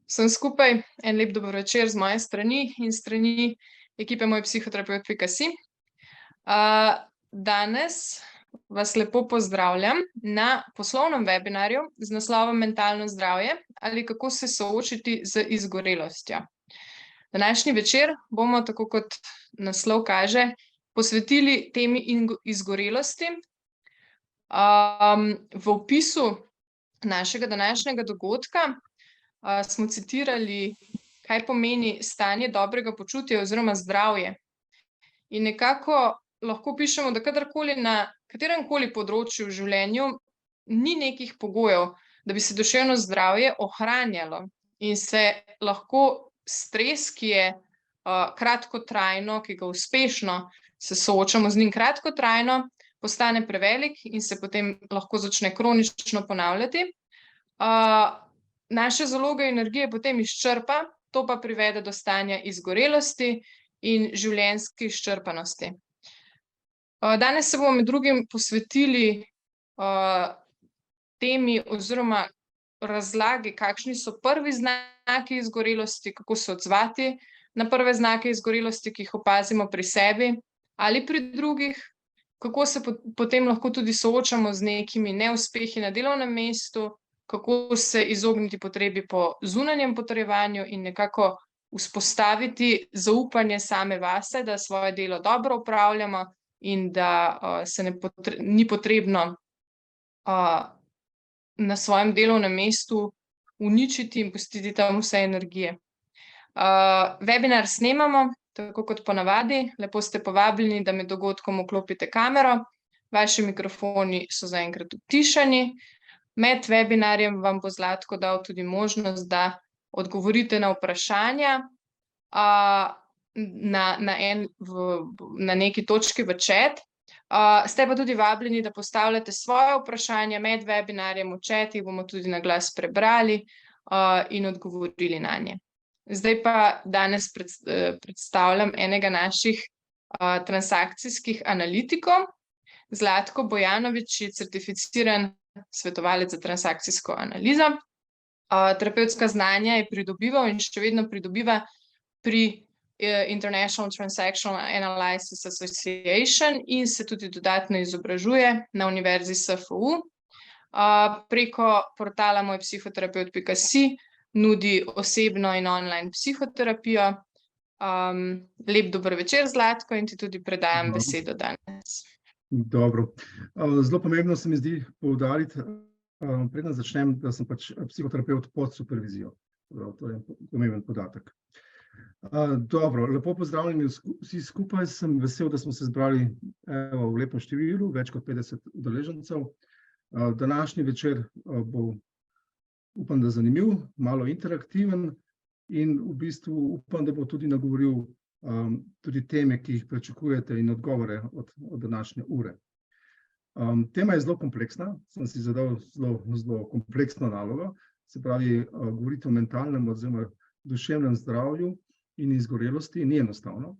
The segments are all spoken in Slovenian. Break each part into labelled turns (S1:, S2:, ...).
S1: Vsem skupaj en lep dober večer z moje strani in strani ekipe mojpsihoterapeut.si. Danes vas lepo pozdravljam na poslovnem webinarju z naslovom Mentalno zdravje ali kako se soočiti z izgorelostjo. Današnji večer bomo, tako kot naslov kaže, posvetili temi izgorelosti. V opisu našega današnjega dogodka smo citirali, kaj pomeni stanje dobrega počutja oziroma zdravje. In nekako lahko pišemo, da kadarkoli na kateremkoli področju v življenju ni nekih pogojev, da bi se duševno zdravje ohranjalo in se lahko stres, ki je kratkotrajno, ki ga uspešno se soočamo z njim kratkotrajno, postane prevelik in se potem lahko začne kronično ponavljati. Naše zaloge energije potem izčrpa, to pa privede do stanja izgorelosti in življenjske izčrpanosti. Danes se bomo med drugim posvetili temi oziroma razlagi, kakšni so prvi znaki izgorelosti, kako se odzvati na prve znake izgorelosti, ki jih opazimo pri sebi ali pri drugih, kako se potem lahko tudi soočamo z nekimi neuspehi na delovnem mestu, kako se izogniti potrebi po zunanjem potrjevanju in nekako vzpostaviti zaupanje same vase, da svoje delo dobro opravljamo in da se ni potrebno na svojem delovnem mestu uničiti in pustiti tam vse energije. Webinar snemamo, tako kot ponavadi. Lepo ste povabljeni, da med dogodkom vklopite kamero. Vaši mikrofoni so zaenkrat utišani. Med webinarjem vam bo Zlatko dal tudi možnost, da odgovorite na vprašanja na neki točki v chat. Ste pa tudi vabljeni, da postavljate svoje vprašanja med webinarjem v chat, jih bomo tudi na glas prebrali in odgovorili nanje. Zdaj pa danes predstavljam enega naših transakcijskih analitikov. Zlatko Bojanović je certificiran svetovalec za transakcijsko analizo. Terapevtska znanja je pridobival in še vedno pridobiva pri International Transactional Analysis Association in se tudi dodatno izobražuje na Univerzi SFU. Preko portala mojpsihoterapeut.si nudi osebno in online psihoterapijo. Lep dober večer, Zlatko, in ti tudi predajam besedo danes.
S2: Dobro. Zelo pomembno se mi zdi poudariti, preden začnem, da sem pač psihoterapevt pod supervizijo. To je pomemben podatek. Dobro, lepo pozdravljeni vsi skupaj. Sem vesel, da smo se zbrali v lepem številu, več kot 50 udeležencev. Današnji večer bo, upam, da zanimiv, malo interaktiven in v bistvu upam, da bo tudi nagovoril tudi teme, ki jih pričakujete in odgovore od današnje ure. Tema je zelo kompleksna, sem si zadal zelo kompleksno nalogo, se pravi, govoriti o mentalnem oziroma duševnem zdravju in izgorelosti ni enostavno.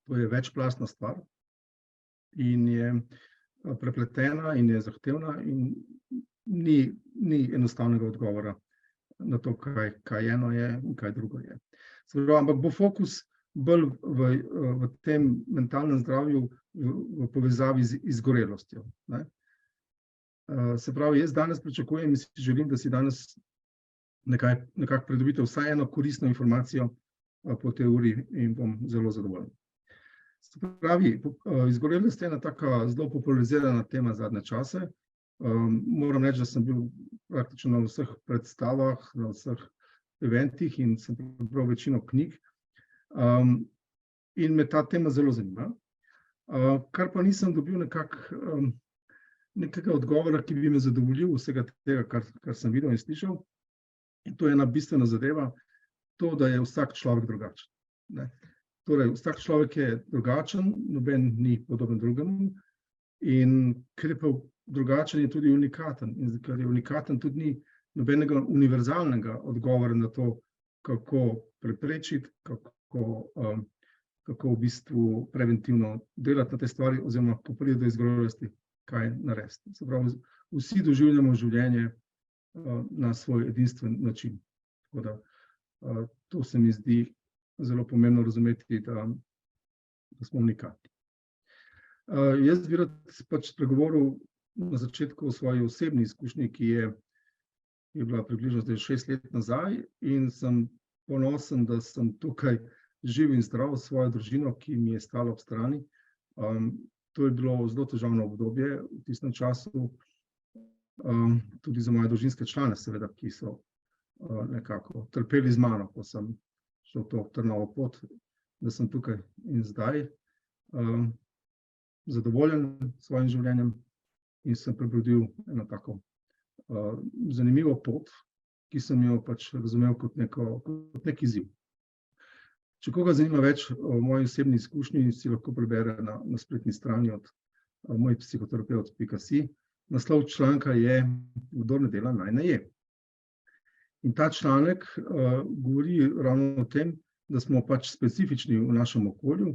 S2: To je večplastna stvar in je prepletena in je zahtevna in ni enostavnega odgovora na to, kaj eno je in kaj drugo je. Ampak bo fokus bolj v tem mentalnem zdravju v povezavi z izgorelostjo. Se pravi, jaz danes pričakujem in si želim, da si danes nekako pridobite vsaj eno koristno informacijo po tej uri in bom zelo zadovoljen. Se pravi, izgorelost je ena taka zelo popularizirana tema zadnje čase. Moram reči, da sem bil praktično na vseh predstavah, na vseh eventih in sem prebral večino knjig. In me ta tema zelo zanima. Kar pa nisem dobil nekega odgovora, ki bi me zadovoljil vsega tega, kar sem videl in slišal. In to je ena bistvena zadeva, to, da je vsak človek drugačen. Torej, vsak človek je drugačen, noben ni podoben drugemu. In ker je pa drugačen, je tudi unikaten. In ker je unikaten, tudi ni nobenega univerzalnega odgovora na to, kako preprečiti, kako v bistvu preventivno delati na te stvari, oziroma ko pride do izgorelosti, kaj narediti. Se pravi, vsi doživljamo življenje na svoj edinstven način. Tako da To se mi zdi zelo pomembno razumeti, da smo unikatni. Jaz bi rad pač spregovoril na začetku o svoji osebni izkušnji, ki je bila približno 6 let nazaj, in sem ponosen, da sem tukaj živ in zdrav s svojo družino, ki mi je stala ob strani. To je bilo zelo težavno obdobje v tistem času, tudi za moje družinske člane, seveda, ki so nekako trpeli z mano, ko sem šel to trnovo pot, da sem tukaj in zdaj zadovoljen s svojim življenjem in sem prebrodil eno tako zanimivo pot, ki sem jo pač razumel kot nek izziv. Če koga zanima več o moji osebni izkušnji, si lahko prebere na spletni strani od mojpsihoterapeut.si. Naslov članka je Kdor ne dela, naj ne je. In ta članek govori ravno o tem, da smo pač specifični v našem okolju,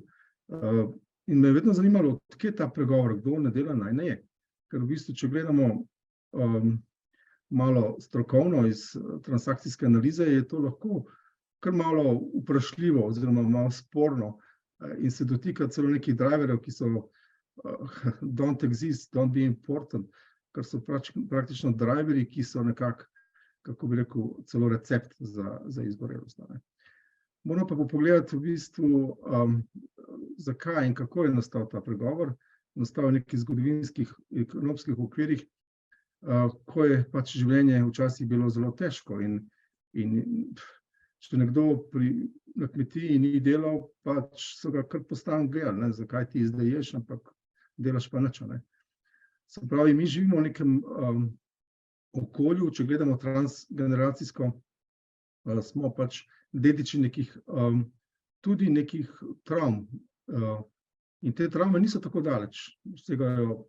S2: in me je vedno zanimalo, odkje ta pregovor, kdor ne dela, naj ne je. Ker v bistvu, če gledamo malo strokovno iz transakcijske analize, je to lahko kar malo vprašljivo oziroma malo sporno in se dotika celo nekih driverjev, ki so don't exist, don't be important, kar so praktično driverji, ki so nekako, kako bi rekel, celo recept za izgorelost. Moramo pa pogledati v bistvu, zakaj in kako je nastal ta pregovor. Nastal v nekih zgodovinskih ekonomskih okvirih, ko je pač življenje včasih bilo zelo težko in če nekdo na kmetiji ni delal, pač so ga kar postavno gledali, zakaj ti zdaj ješ, ampak delaš pa nič. Se pravi, mi živimo v nekem okolju, če gledamo transgeneracijsko, smo pač dediči tudi nekih travm. In te travme niso tako daleč, vsegajo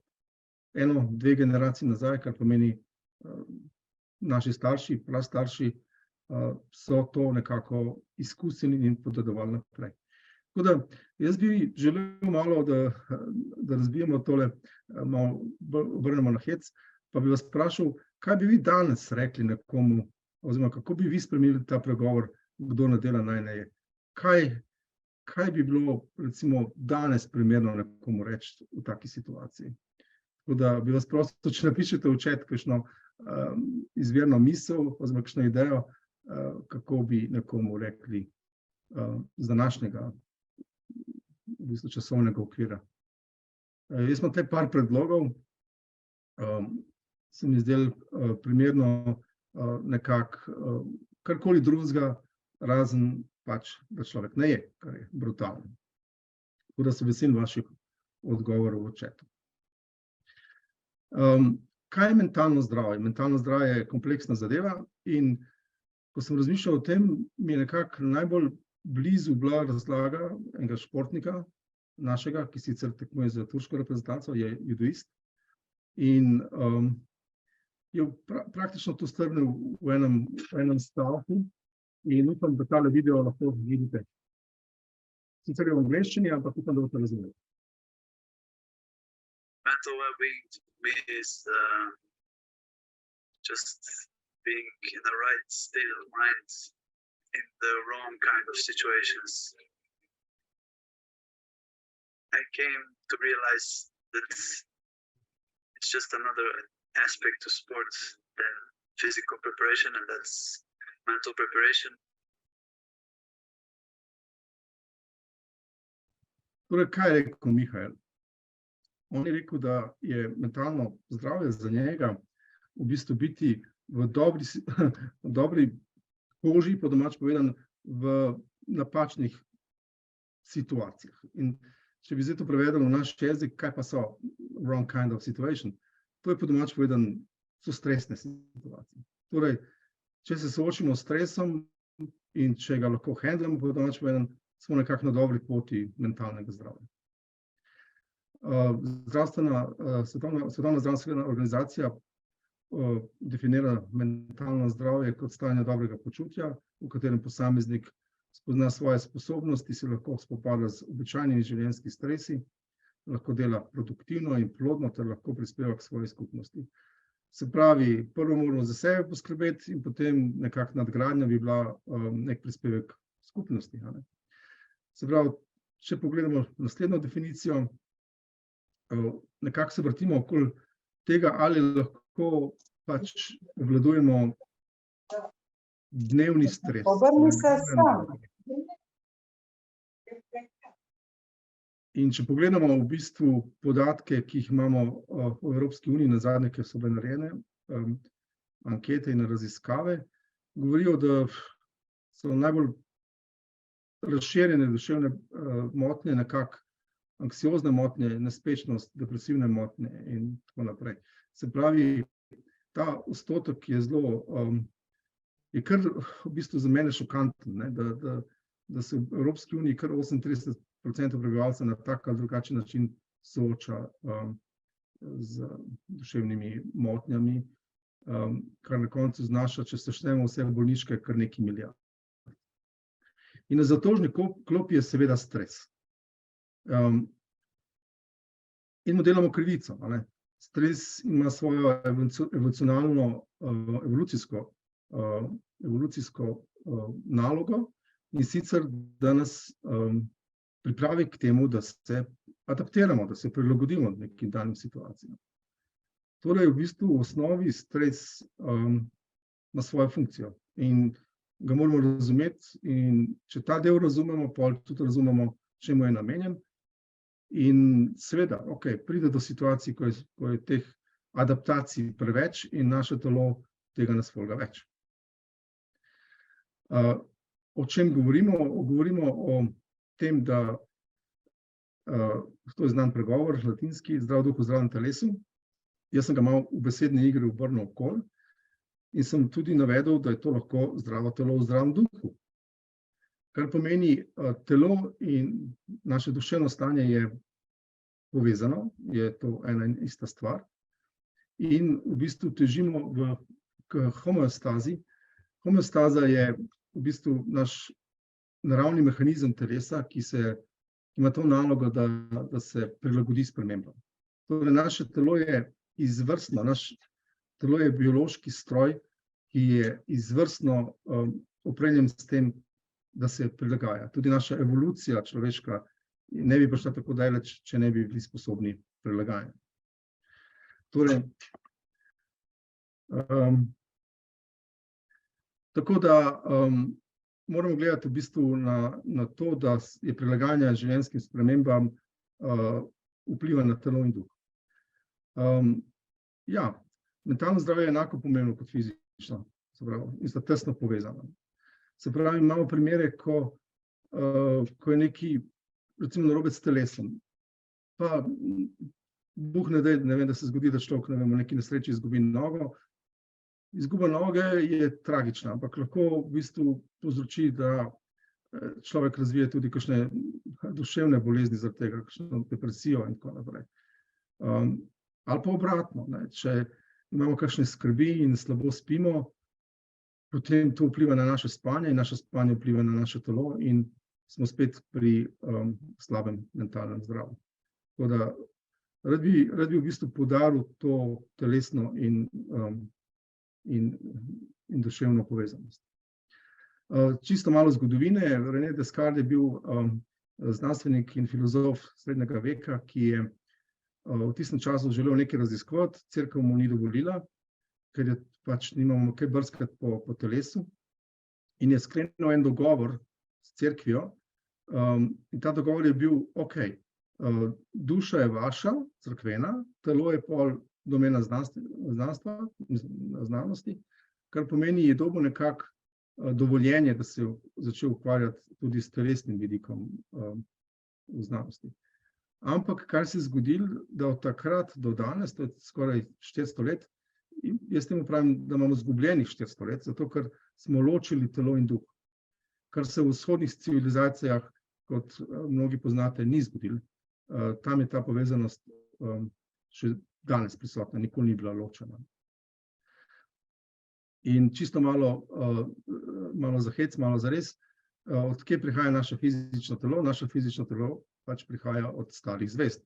S2: 1-2 generacije nazaj, kar pomeni naši starši, prastarši, so to nekako izkusili in podedovali naprej. Tako da jaz bi želel malo, da razbijemo tole, malo obrnemo na hec, pa bi vas vprašal, kaj bi vi danes rekli nekomu, oziroma kako bi vi spremenili ta pregovor, kdor ne dela, naj ne je. Kaj bi bilo recimo danes primerno nekomu reči v taki situaciji? Tako da bi vas prosil, če napišete v chat kakšno izvirno misel oziroma kakšno idejo, kako bi nekomu rekli z današnjega v bistvu časovnega okvira. Jaz imam tukaj par predlogov, se mi zdelo primerno nekako karkoli drugega, razen pač, da človek ne je, kar je brutalno. Tako da se veselim vaših odgovorov v chatu. Kaj je mentalno zdravje? Mentalno zdravje je kompleksna zadeva in ko sem razmišljal o tem, mi je nekako najbolj blizu bila razlaga enega športnika našega, ki sicer tekmuje za turško reprezentanco, je judoist. In je praktično to strnil v enem stavku in upam, da tale video lahko vidite. Sicer je v angleščini, ampak upam, da boste razumeli.
S3: Mental well-being to me is just being in the right state of mind in the wrong kind of situations. I came to realize that it's just another aspect to sports than physical preparation, and that's mental preparation.
S2: Torej, kaj je rekel Mihael? On je rekel, da je mentalno zdravje za njega v bistvu biti v dobri koži, po domač povedano, v napačnih situacijah. In če bi zdaj to prevedel v naš jezik, kaj pa so wrong kind of situation? To je po domač povedano, so stresne situacije. Torej, če se soočimo s stresom in če ga lahko handlamo, po domač povedano, smo nekako na dobri poti mentalnega zdravja. Svetovna zdravstvena organizacija definira mentalno zdravje kot stanje dobrega počutja, v katerem posameznik spozna svoje sposobnosti, se lahko spopada z običajnimi življenjskimi stresi, lahko dela produktivno in plodno ter lahko prispeva k svoji skupnosti. Se pravi, prvo moramo za sebe poskrbeti in potem nekako nadgradnja bi bila nek prispevek skupnosti. A ne? Se pravi, če pogledamo naslednjo definicijo, nekako se vrtimo okoli tega, ali lahko pač obvladujemo dnevni stres.
S4: Obrni se sam.
S2: In če pogledamo v bistvu podatke, ki jih imamo v Evropski uniji, nazadnje, ki so bile narejene, ankete in raziskave, govorijo, da so najbolj razširjene duševne motnje, nekako anksiozne motnje, nespečnost, depresivne motnje in tako naprej. Se pravi, ta odstotek je zelo, je kar v bistvu za mene šokanten, ne, da se v Evropski uniji kar 38% prebivalcev na tak ali drugačen način sooča z duševnimi motnjami, kar na koncu znaša, če seštejemo vse bolniške, kar nekaj milijard. In na zatožni klopi je seveda stres. In mu delamo krivico. Ne? Stres ima svojo evolucijsko nalogo, in sicer, da nas pripravi k temu, da se adaptiramo, da se prilagodimo nekim danim situacijam. Torej, v bistvu v osnovi stres ima svojo funkcijo in ga moramo razumeti, in če ta del razumemo, potem tudi razumemo, čemu je namenjen. In seveda, pride do situacij, ko je teh adaptacij preveč in naše telo tega ne zmore več. O čem govorimo? Govorimo o tem, da to je znan pregovor, latinski, zdrav duh v zdravem telesu. Jaz sem ga malo v besedni igri obrnil okoli in sem tudi navedel, da je to lahko zdravo telo v zdravem duhu. Kar pomeni, telo in naše duševno stanje je povezano, je to ena in ista stvar. In v bistvu težimo k homeostazi. Homeostaza je v bistvu naš naravni mehanizem telesa, ki ima to nalogo, da se prilagodi spremembam. Torej, naše telo je izvrstno, naš telo je biološki stroj, ki je izvrstno opremljen s tem, da se prilagaja. Tudi naša evolucija človeška ne bi prišla tako daleč, če ne bi bili sposobni prilagajanja. Torej, tako da moramo gledati v bistvu na to, da je prilagajanje življenjskim spremembam vpliva na telo in duh. Ja, mentalno zdravje je enako pomembno kot fizično, in sta tesno povezana. Se pravi, imamo primere, ko je neki, recimo, narobe s telesom. Pa Bog ne vem, da se zgodi, da človek v neki nesreči izgubi nogo. Izguba noge je tragična, ampak lahko v bistvu povzroči, da človek razvije tudi kakšne duševne bolezni zaradi tega, kakšno depresijo in tako naprej. Ali pa obratno, če imamo kakšne skrbi in slabo spimo, potem to vpliva na naše spanje in naše spanje vpliva na naše telo in smo spet pri slabem mentalnem zdravju. Tako da rad bi v bistvu poudaril to telesno in duševno povezanost. Čisto malo zgodovine. René Descartes je bil znanstvenik in filozof srednjega veka, ki je v tistem času želel nekaj raziskovati, cerkev mu ni dovolila, ker je pač nimamo kaj brskati po telesu, in je sklenil en dogovor s cerkvijo, in ta dogovor je bil, duša je vaša, cerkvena, telo je pol domena znanosti, kar pomeni, je dobil nekako dovoljenje, da se je začel ukvarjati tudi s telesnim vidikom v znanosti. Ampak, kar se je zgodilo, da od takrat do danes, to je skoraj 400 let, jaz temu pravim, da imamo izgubljenih 400 let, zato ker smo ločili telo in duh. Kar se v vzhodnih civilizacijah, kot mnogi poznate, ni zgodilo. Tam je ta povezanost še danes prisotna, nikoli ni bila ločena. In čisto malo za hec, malo za res, od kje prihaja naše fizično telo? Naše fizično telo pač prihaja od starih zvezd,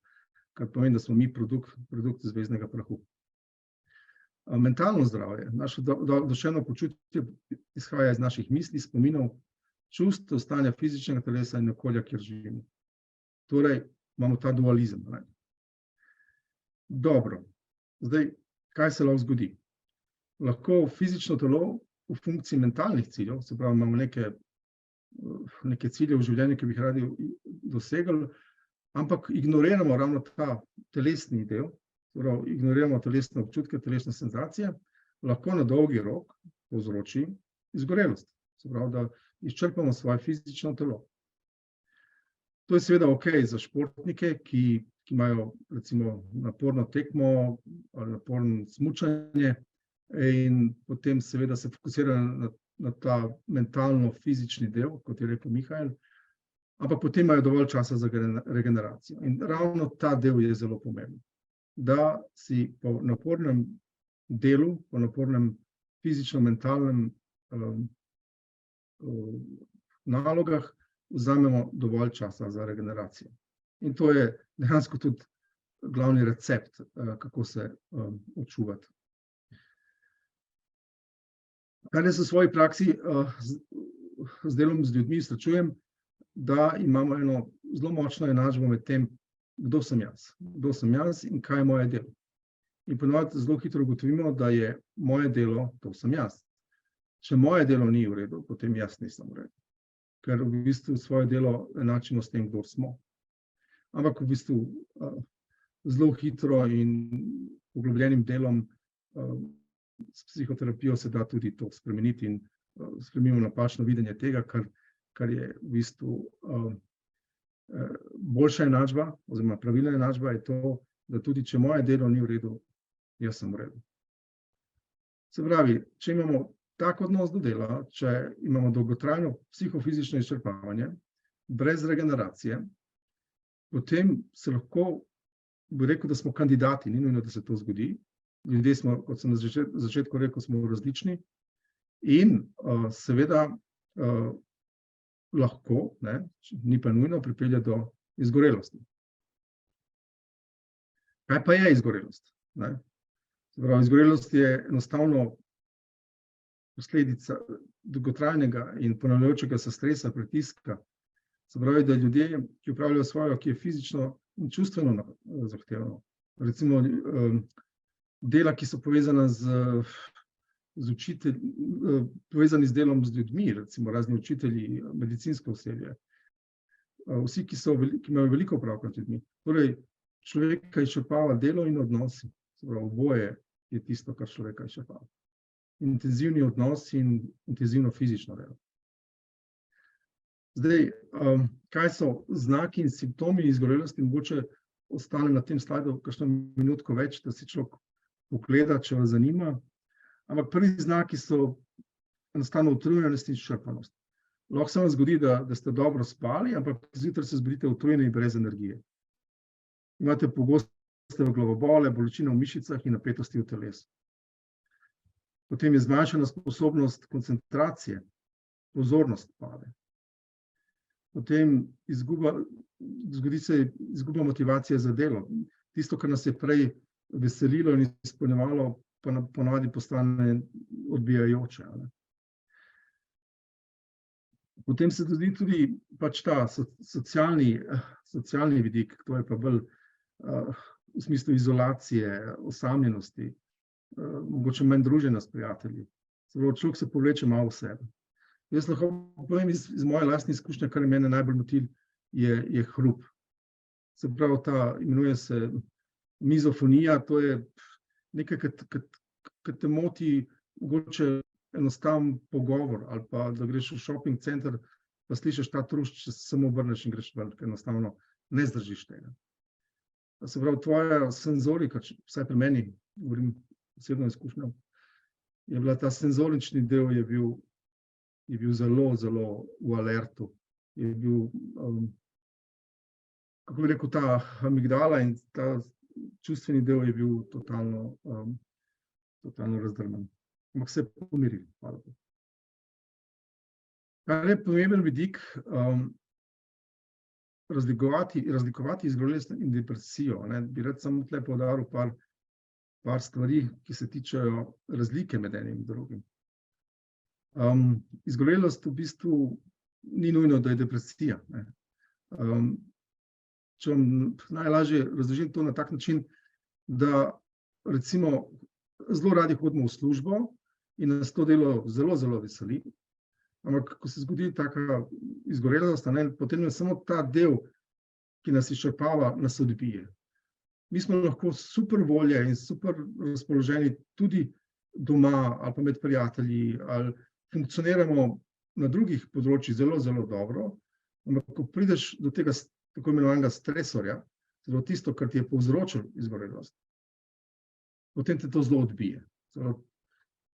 S2: kar pomeni, da smo mi produkt zvezdnega prahu. Mentalno zdravje, naše duševno počutje izhaja iz naših misli, spominov, čustev, stanja fizičnega telesa in okolja, kjer živimo. Torej, imamo ta dualizem. Ne? Dobro, zdaj, kaj se lahko zgodi? Lahko fizično telo v funkciji mentalnih ciljev, se pravi, imamo neke cilje v življenju, ki bi jih radi dosegli, ampak ignoriramo ravno ta telesni del, torej ignoriramo telesne občutke, telesne senzacije, lahko na dolgi rok povzroči izgorelost. Se pravi, da izčrpamo svoje fizično telo. To je seveda ok za športnike, ki imajo recimo naporno tekmo ali naporno smučanje in potem seveda se fokusirajo na ta mentalno-fizični del, kot je rekel Mihael, ampak potem imajo dovolj časa za regeneracijo. In ravno ta del je zelo pomemben, da si po napornem delu, po napornem fizično-mentalnem nalogah vzamemo dovolj časa za regeneracijo. In to je dejansko tudi glavni recept, kako se očuvati. Kar jaz v svoji praksi z delom z ljudmi srečujem, da imamo eno zelo močno enačbo med tem, kdo sem jaz in kaj je moje delo. In ponovadi zelo hitro ugotovimo, da je moje delo, to sem jaz. Če moje delo ni v redu, potem jaz nisem v redu. Ker v bistvu svoje delo enačimo s tem, kdo smo. Ampak v bistvu zelo hitro in poglobljenim delom s psihoterapijo se da tudi to spremeniti in spremenimo napačno videnje tega, kar je v bistvu boljša enačba, oziroma pravilna enačba je to, da tudi če moje delo ni v redu, jaz sem v redu. Se pravi, če imamo tak odnos do dela, če imamo dolgotrajno psihofizično izčrpavanje, brez regeneracije, potem se lahko, bi rekel, da smo kandidati, ni nujno, da se to zgodi. Ljudje smo, kot sem na začetku rekel, smo različni in seveda lahko, ni pa nujno, pripelje do izgorelosti. Kaj pa je izgorelost? Izgorelost je enostavno posledica dolgotrajnega in ponavljajočega se stresa, pritiska. Se pravi, da ljudje, ki opravljajo svojo, ki je fizično in čustveno zahtevno, recimo dela, ki so povezana povezani z delom z ljudmi, recimo razni učitelji, medicinsko osebje, vsi, ki imajo veliko opravka z ljudmi. Torej, človeka izčrpava delo in odnosi. Se pravi, oboje je tisto, kar človeka izčrpava. Intenzivni odnos in intenzivno fizično delo. Zdaj, kaj so znaki in simptomi izgorelosti? Mogoče ostanem na tem slajdu kakšno minutko več, da si človek pogleda, če vas zanima. Ampak prvi znaki so enostavno utrujenost in izčrpanost. Lahko se vam zgodi, da ste dobro spali, ampak zjutraj se zbudite utrujeni in brez energije. Imate pogoste glavobole, bolečine v mišicah in napetosti v telesu. Potem je zmanjšana sposobnost koncentracije, pozornost pade. Potem zgodi se izguba motivacije za delo. Tisto, kar nas je prej veselilo in izpolnjevalo, pa ponavadi postane odbijajoče. Potem se zgodi tudi pač ta socialni vidik, to je pa bolj v smislu izolacije, osamljenosti, mogoče manj druženja s prijatelji. Človek se povleče malo v sebe. Jaz lahko povem iz moje lastne izkušnje, kar mene najbolj moti, je hrup. Se pravi, imenuje se mizofonija, to je nekaj, kar te moti mogoče enostaven pogovor, ali pa da greš v shopping center, pa slišiš ta trušč, če se samo obrneš in greš ven, ker enostavno ne zdržiš tega. Se pravi, tvoja senzorika, vsaj pri meni, govorim osebno izkušnjo, je bila ta senzorični del je bil zelo, zelo v alertu. Je bil, kako bi rekel, ta amigdala in ta čustveni del je bil totalno razdrman. Ampak se je pomiril. Kar je pomemben vidik, razlikovati izgorelost in depresijo. Bi rad samo tukaj poudaril par par stvari, ki se tičejo razlike med enim in drugim. Izgorelost v bistvu ni nujno, da je depresija. Če vam najlažje razložim to na tak način, da recimo zelo radi hodimo v službo in nas to delo zelo, zelo veseli, ampak ko se zgodi taka izgorelost, potem je samo ta del, ki nas izčrpava, nas odbije. Mi smo lahko super volje in super razpoloženi tudi doma ali pa med prijatelji ali funkcioniramo na drugih področjih zelo, zelo dobro, ampak ko prideš do tega tako imenovanega stresorja, zelo tisto, kar ti je povzročil izgorelost, potem te to zelo odbije.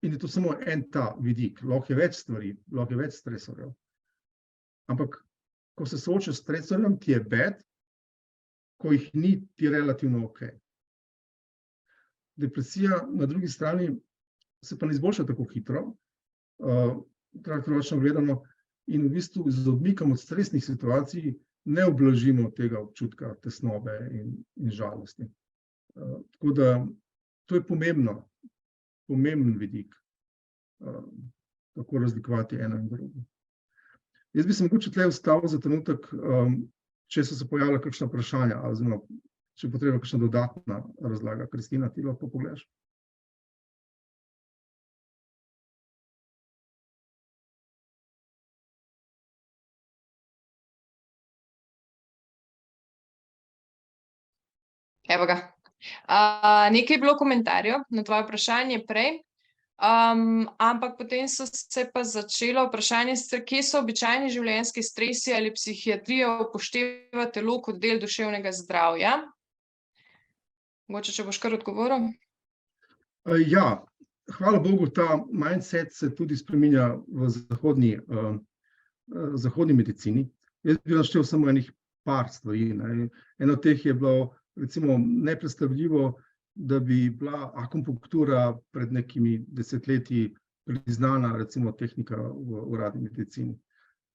S2: In je to samo en ta vidik, lahko je več stvari, lahko je več stresorjev. Ampak, ko se soočaš s stresorjem, ti je bed, ko jih ni, ti je relativno ok. Depresija na drugi strani se pa ne izboljša tako hitro, kratkoročno gledano, in v bistvu z odmikom od stresnih situacij ne ublažimo tega občutka tesnobe in žalosti. Tako da to je pomemben vidik, kako razlikovati eno in drugo. Jaz bi se mogoče tle ustavil za trenutek, če so se pojavila kakšna vprašanja, oziroma če je potrebna kakšna dodatna razlaga. Kristina, ti lahko pogledaš?
S1: Evo ga. Nekaj je bilo komentarjev na tvoje vprašanje prej, ampak potem so se pa začela vprašanje, kje so običajni življenjski stresi ali psihiatrija upošteva telo kot del duševnega zdravja. Mogoče, če boš kar odgovoril.
S2: Ja, hvala Bogu, ta mindset se tudi spreminja v zahodni medicini. Jaz bi naštel samo enih par stvari. Eno od teh je bilo recimo nepredstavljivo, da bi bila akupunktura pred nekimi desetletji priznana recimo tehnika v uradni medicini.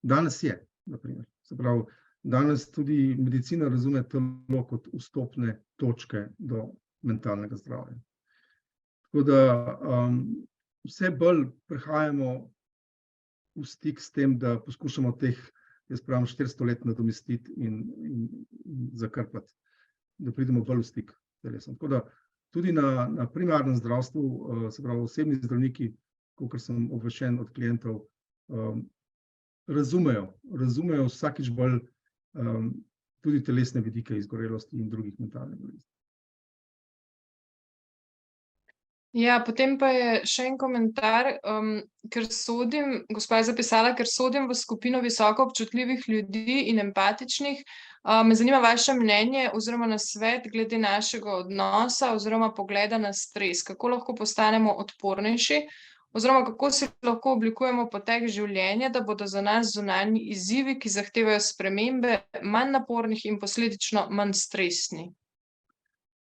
S2: Danes je, na primer. Se pravi, danes tudi medicina razume telo kot vstopne točke do mentalnega zdravja. Tako da vse bolj prihajamo v stik s tem, da poskušamo teh, jaz pravim, 400 let nadomestiti in zakrpati, da pridemo bolj v stik s telesom. Tako da tudi na primarnem zdravstvu, se pravi osebni zdravniki, kolikor sem obveščen od klientov, razumejo vsakič bolj tudi telesne vidike izgorelosti in drugih mentalnih bolezni.
S1: Ja, potem pa je še en komentar, gospa je zapisala, ker sodim v skupino visoko občutljivih ljudi in empatičnih. Me zanima vaše mnenje oziroma nasvet glede našega odnosa oziroma pogleda na stres. Kako lahko postanemo odpornejši oziroma kako si lahko oblikujemo potek življenja, da bodo za nas zunanji izzivi, ki zahtevajo spremembe, manj napornih in posledično manj stresni.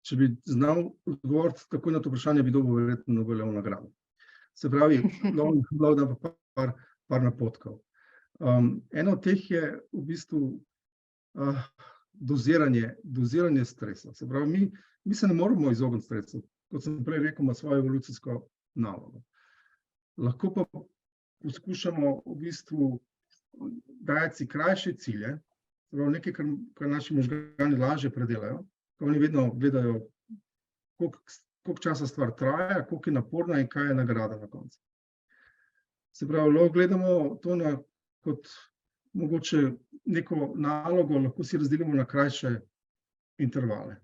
S2: Če bi znal odgovoriti takoj na to vprašanje, bi dobil verjetno Nobelovo nagrado. Se pravi, lahko dam pa par napotkov. Eno od teh je v bistvu doziranje stresa. Se pravi, mi se ne moramo izogniti stresu, kot sem prej rekel, ima svojo evolucijsko nalogo. Lahko pa poskušamo v bistvu dajati si krajše cilje, se pravi, nekaj, kar naši možgani lažje predelajo. Oni vedno gledajo, koliko časa stvar traja, koliko je naporna in kaj je nagrada na koncu. Se pravi, lahko gledamo to kot mogoče neko nalogo, lahko si razdelimo na krajše intervale.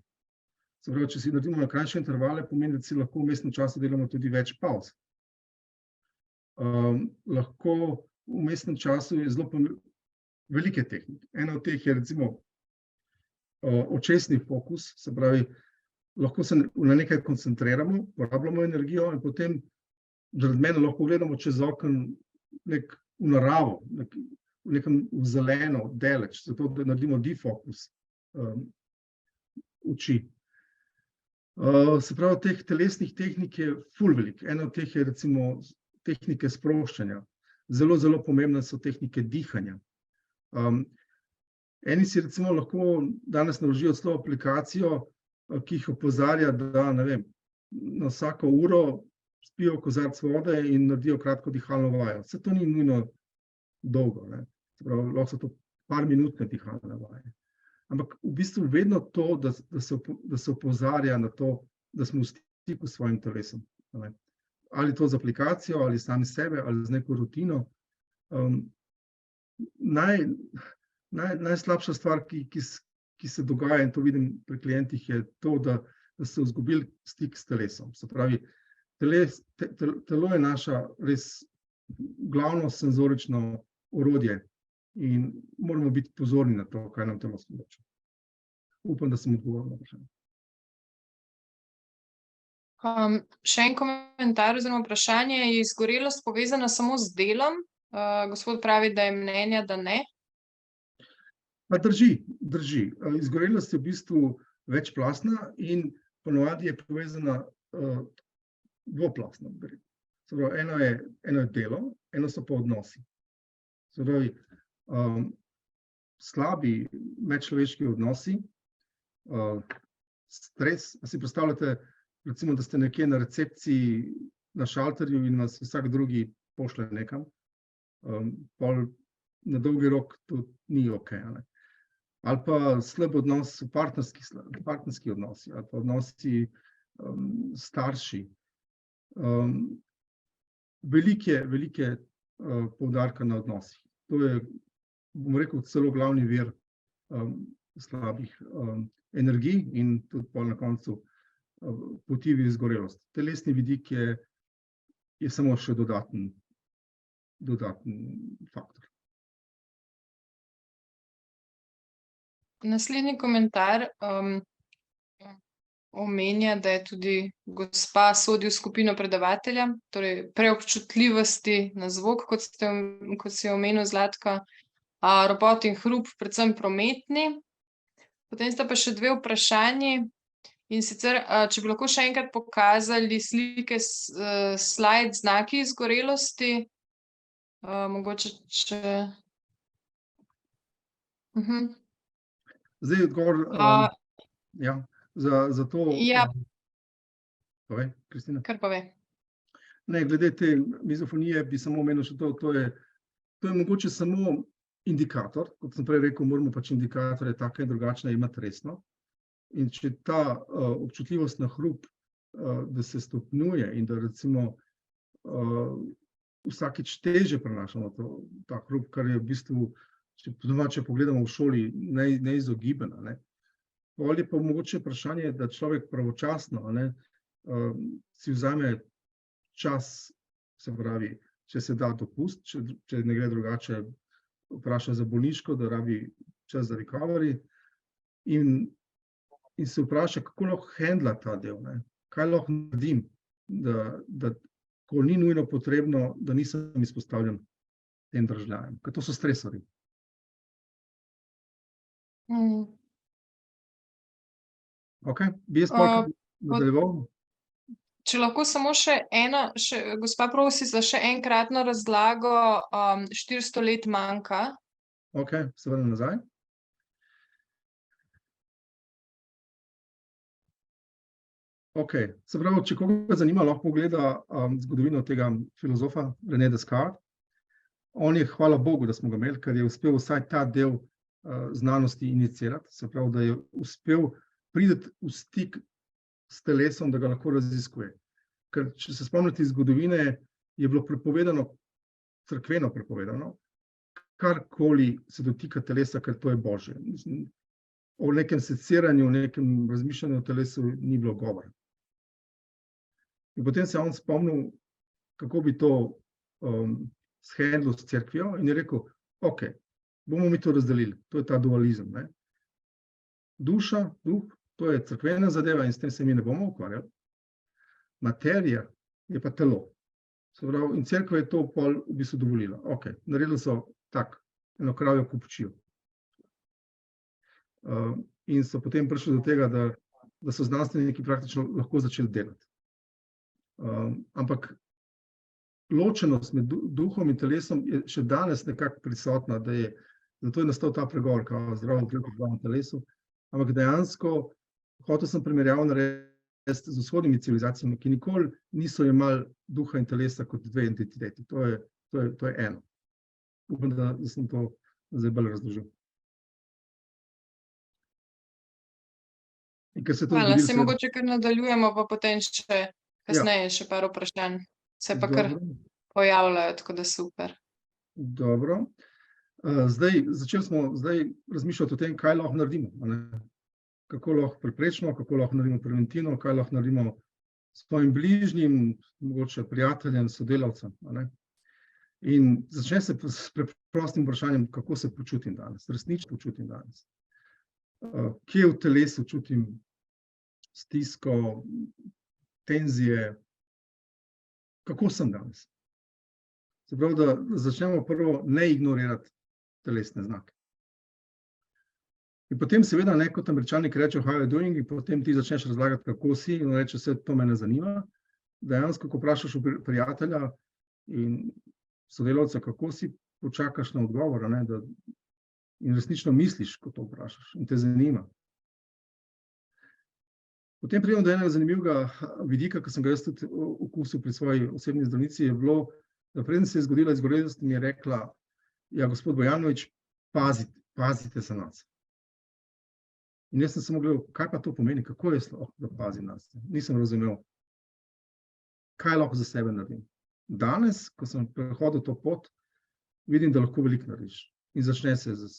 S2: Se pravi, če si naredimo na krajše intervale, pomeni, da si lahko v vmesnem času delamo tudi več pavz. Lahko v vmesnem času je zelo velike tehnike. Ena od teh je recimo očesni fokus, se pravi, lahko se na nekaj koncentriramo, porabljamo energijo in potem zaradi mene lahko gledamo čez okno v naravo, v nekem zeleno, daleč, zato da naredimo defokus oči. Se pravi, teh telesnih tehnik je ful veliko. Ena od teh je recimo tehnike sproščanja. Zelo, zelo pomembne so tehnike dihanja. Eni si recimo lahko danes naložijo celo aplikacijo, ki jih opozarja, da na vsako uro spijo kozarec vode in naredijo kratko dihalno vajo. Vse to ni nujno dolgo, ne. Se pravi, lahko so to par minutne dihalne vaje. Ampak v bistvu vedno to, da se opozarja na to, da smo v stiku s svojim telesom. Ne. Ali to z aplikacijo, ali sami sebe, ali z neko rutino. Najslabša stvar, ki se dogaja, in to vidim pri klientih, je to, da so izgubili stik s telesom. Se pravi, telo je naša res glavno senzorično orodje in moramo biti pozorni na to, kaj nam telo sporoča. Upam, da sem odgovoril na vprašanje.
S1: Še en komentar oziroma vprašanje. Je izgorelost povezana samo z delom? Gospod pravi, da je mnenja, da ne.
S2: Pa drži. Izgorelost je v bistvu večplastna in ponovadi je povezana dvoplastno. Se pravi, eno je delo, eno so pa odnosi. Se pravi, slabi medčloveški odnosi, stres. Si predstavljate, recimo, da ste nekje na recepciji na šalterju in vas vsak drugi pošlje nekam, pol na dolgi rok to ni okej, ne. Ali pa slab odnos, partnerski odnosi, ali pa odnosi starši. Velike poudarka na odnosih. To je, bom rekel, celo glavni vir slabih energij in tudi pol na koncu poti v izgorelost. Telesni vidik je samo še dodaten faktor.
S1: Naslednji komentar omenja, da je tudi gospa sodi v skupino predavatelja, torej preobčutljivosti na zvok, kot si je omenil, Zlatka, ropot in hrup, predvsem prometni. Potem sta pa še dve vprašanji, in sicer, če bi lahko še enkrat pokazali slike slajd znaki izgorelosti, mogoče če...
S2: Zdaj odgovor, za to...
S1: Ja.
S2: Povej, Kristina.
S1: Kar pove.
S2: Ne, glede te mizofonije bi samo omenil še to, to je mogoče samo indikator, kot sem prej rekel, moramo pač indikatorje take in drugačne imati resno. In če ta občutljivost na hrup, da se stopnjuje in da recimo vsakič težje prenašamo ta hrup, kar je v bistvu, če pogledamo v šoli, neizogibeno, ne. Pol je pa mogoče vprašanje, da človek pravočasno, ne, si vzame čas, se pravi, če se da dopust, če ne gre drugače, vpraša za bolniško, da rabi čas za recovery in se vpraša, kako lahko handla ta del, ne. Kaj lahko naredim, da ko ni nujno potrebno, da nisem izpostavljen tem držljajem, ker to so stresorji. Okej, bi jaz nadaljeval?
S1: Če lahko samo še ena, gospa prosi za še enkratno razlago 400 let manjka.
S2: Okej, se vrnem nazaj. Okej, se pravi, če koga zanima, lahko pogleda zgodovino tega filozofa René Descartes. On je, hvala Bogu, da smo ga imeli, ker je uspel vsaj ta del znanosti inicirati, se pravi, da je uspel priti v stik s telesom, da ga lahko raziskuje. Ker če se spomnite iz zgodovine, je bilo prepovedano, cerkveno prepovedano, karkoli se dotika telesa, ker to je Božje. O nekem seciranju, o nekem razmišljanju o telesu ni bilo govora. In potem se je on spomnil, kako bi to shendlil s cerkvijo in je rekel, okej, bomo mi to razdelili, to je ta dualizem, ne. Duša, duh, to je cerkvena zadeva in s tem se mi ne bomo ukvarjali. Materija je pa telo. Se pravi, in cerkva je to pol v bistvu dovolila. Okej, naredili so eno kravjo kupočijo. In so potem prišli do tega, da so znanstveniki praktično lahko začeli delati. Ampak ločenost med duhom in telesom je še danes nekako prisotna, zato je nastal ta pregovor, kao zdravo duh v zdravem telesu. Ampak dejansko, hotel sem primerjavo narediti z vzhodnimi civilizacijami, ki nikoli niso imeli duha in telesa kot dve entiteti. To je eno. Upam, da sem to zdaj bolj razložil. In ker se to
S1: Hvala,
S2: zgodilo,
S1: se mogoče kar nadaljujemo, pa potem še kasneje še par vprašanj. Se pa kar pojavljajo, tako da super.
S2: Dobro. Začeli smo zdaj razmišljati o tem, kaj lahko naredimo. Kako lahko preprečimo, kako lahko naredimo preventivno, kaj lahko naredimo svojim bližnjim, mogoče prijateljem, sodelavcem. In začne se s preprostim vprašanjem, kako se počutim danes, resnično počutim danes. Kje v telesu čutim stisko, tenzije, kako sem danes. Se pravi, da začnemo prvo ne ignorirati telesne znake. In potem seveda kot Američani rečejo how are you doing, in potem ti začneš razlagati, kako si, in reče, vse to me ne zanima. Dejansko, ko vprašaš prijatelja in sodelavca, kako si, počakaš na odgovor, in resnično misliš, ko to vprašaš in te zanima. Potem pridemo do enega zanimivega vidika, ki sem ga jaz tudi okusil pri svoji osebni zdravnici, je bilo, da preden se je zgodila izgorelost, mi je rekla, ja, gospod Bojanović, pazite se nas. In jaz sem samo gledal, kaj pa to pomeni, kako je lahko, da pazim nas. Nisem razumel, kaj lahko za sebe naredim. Danes, ko sem prehodil to pot, vidim, da lahko veliko narediš. In začne se z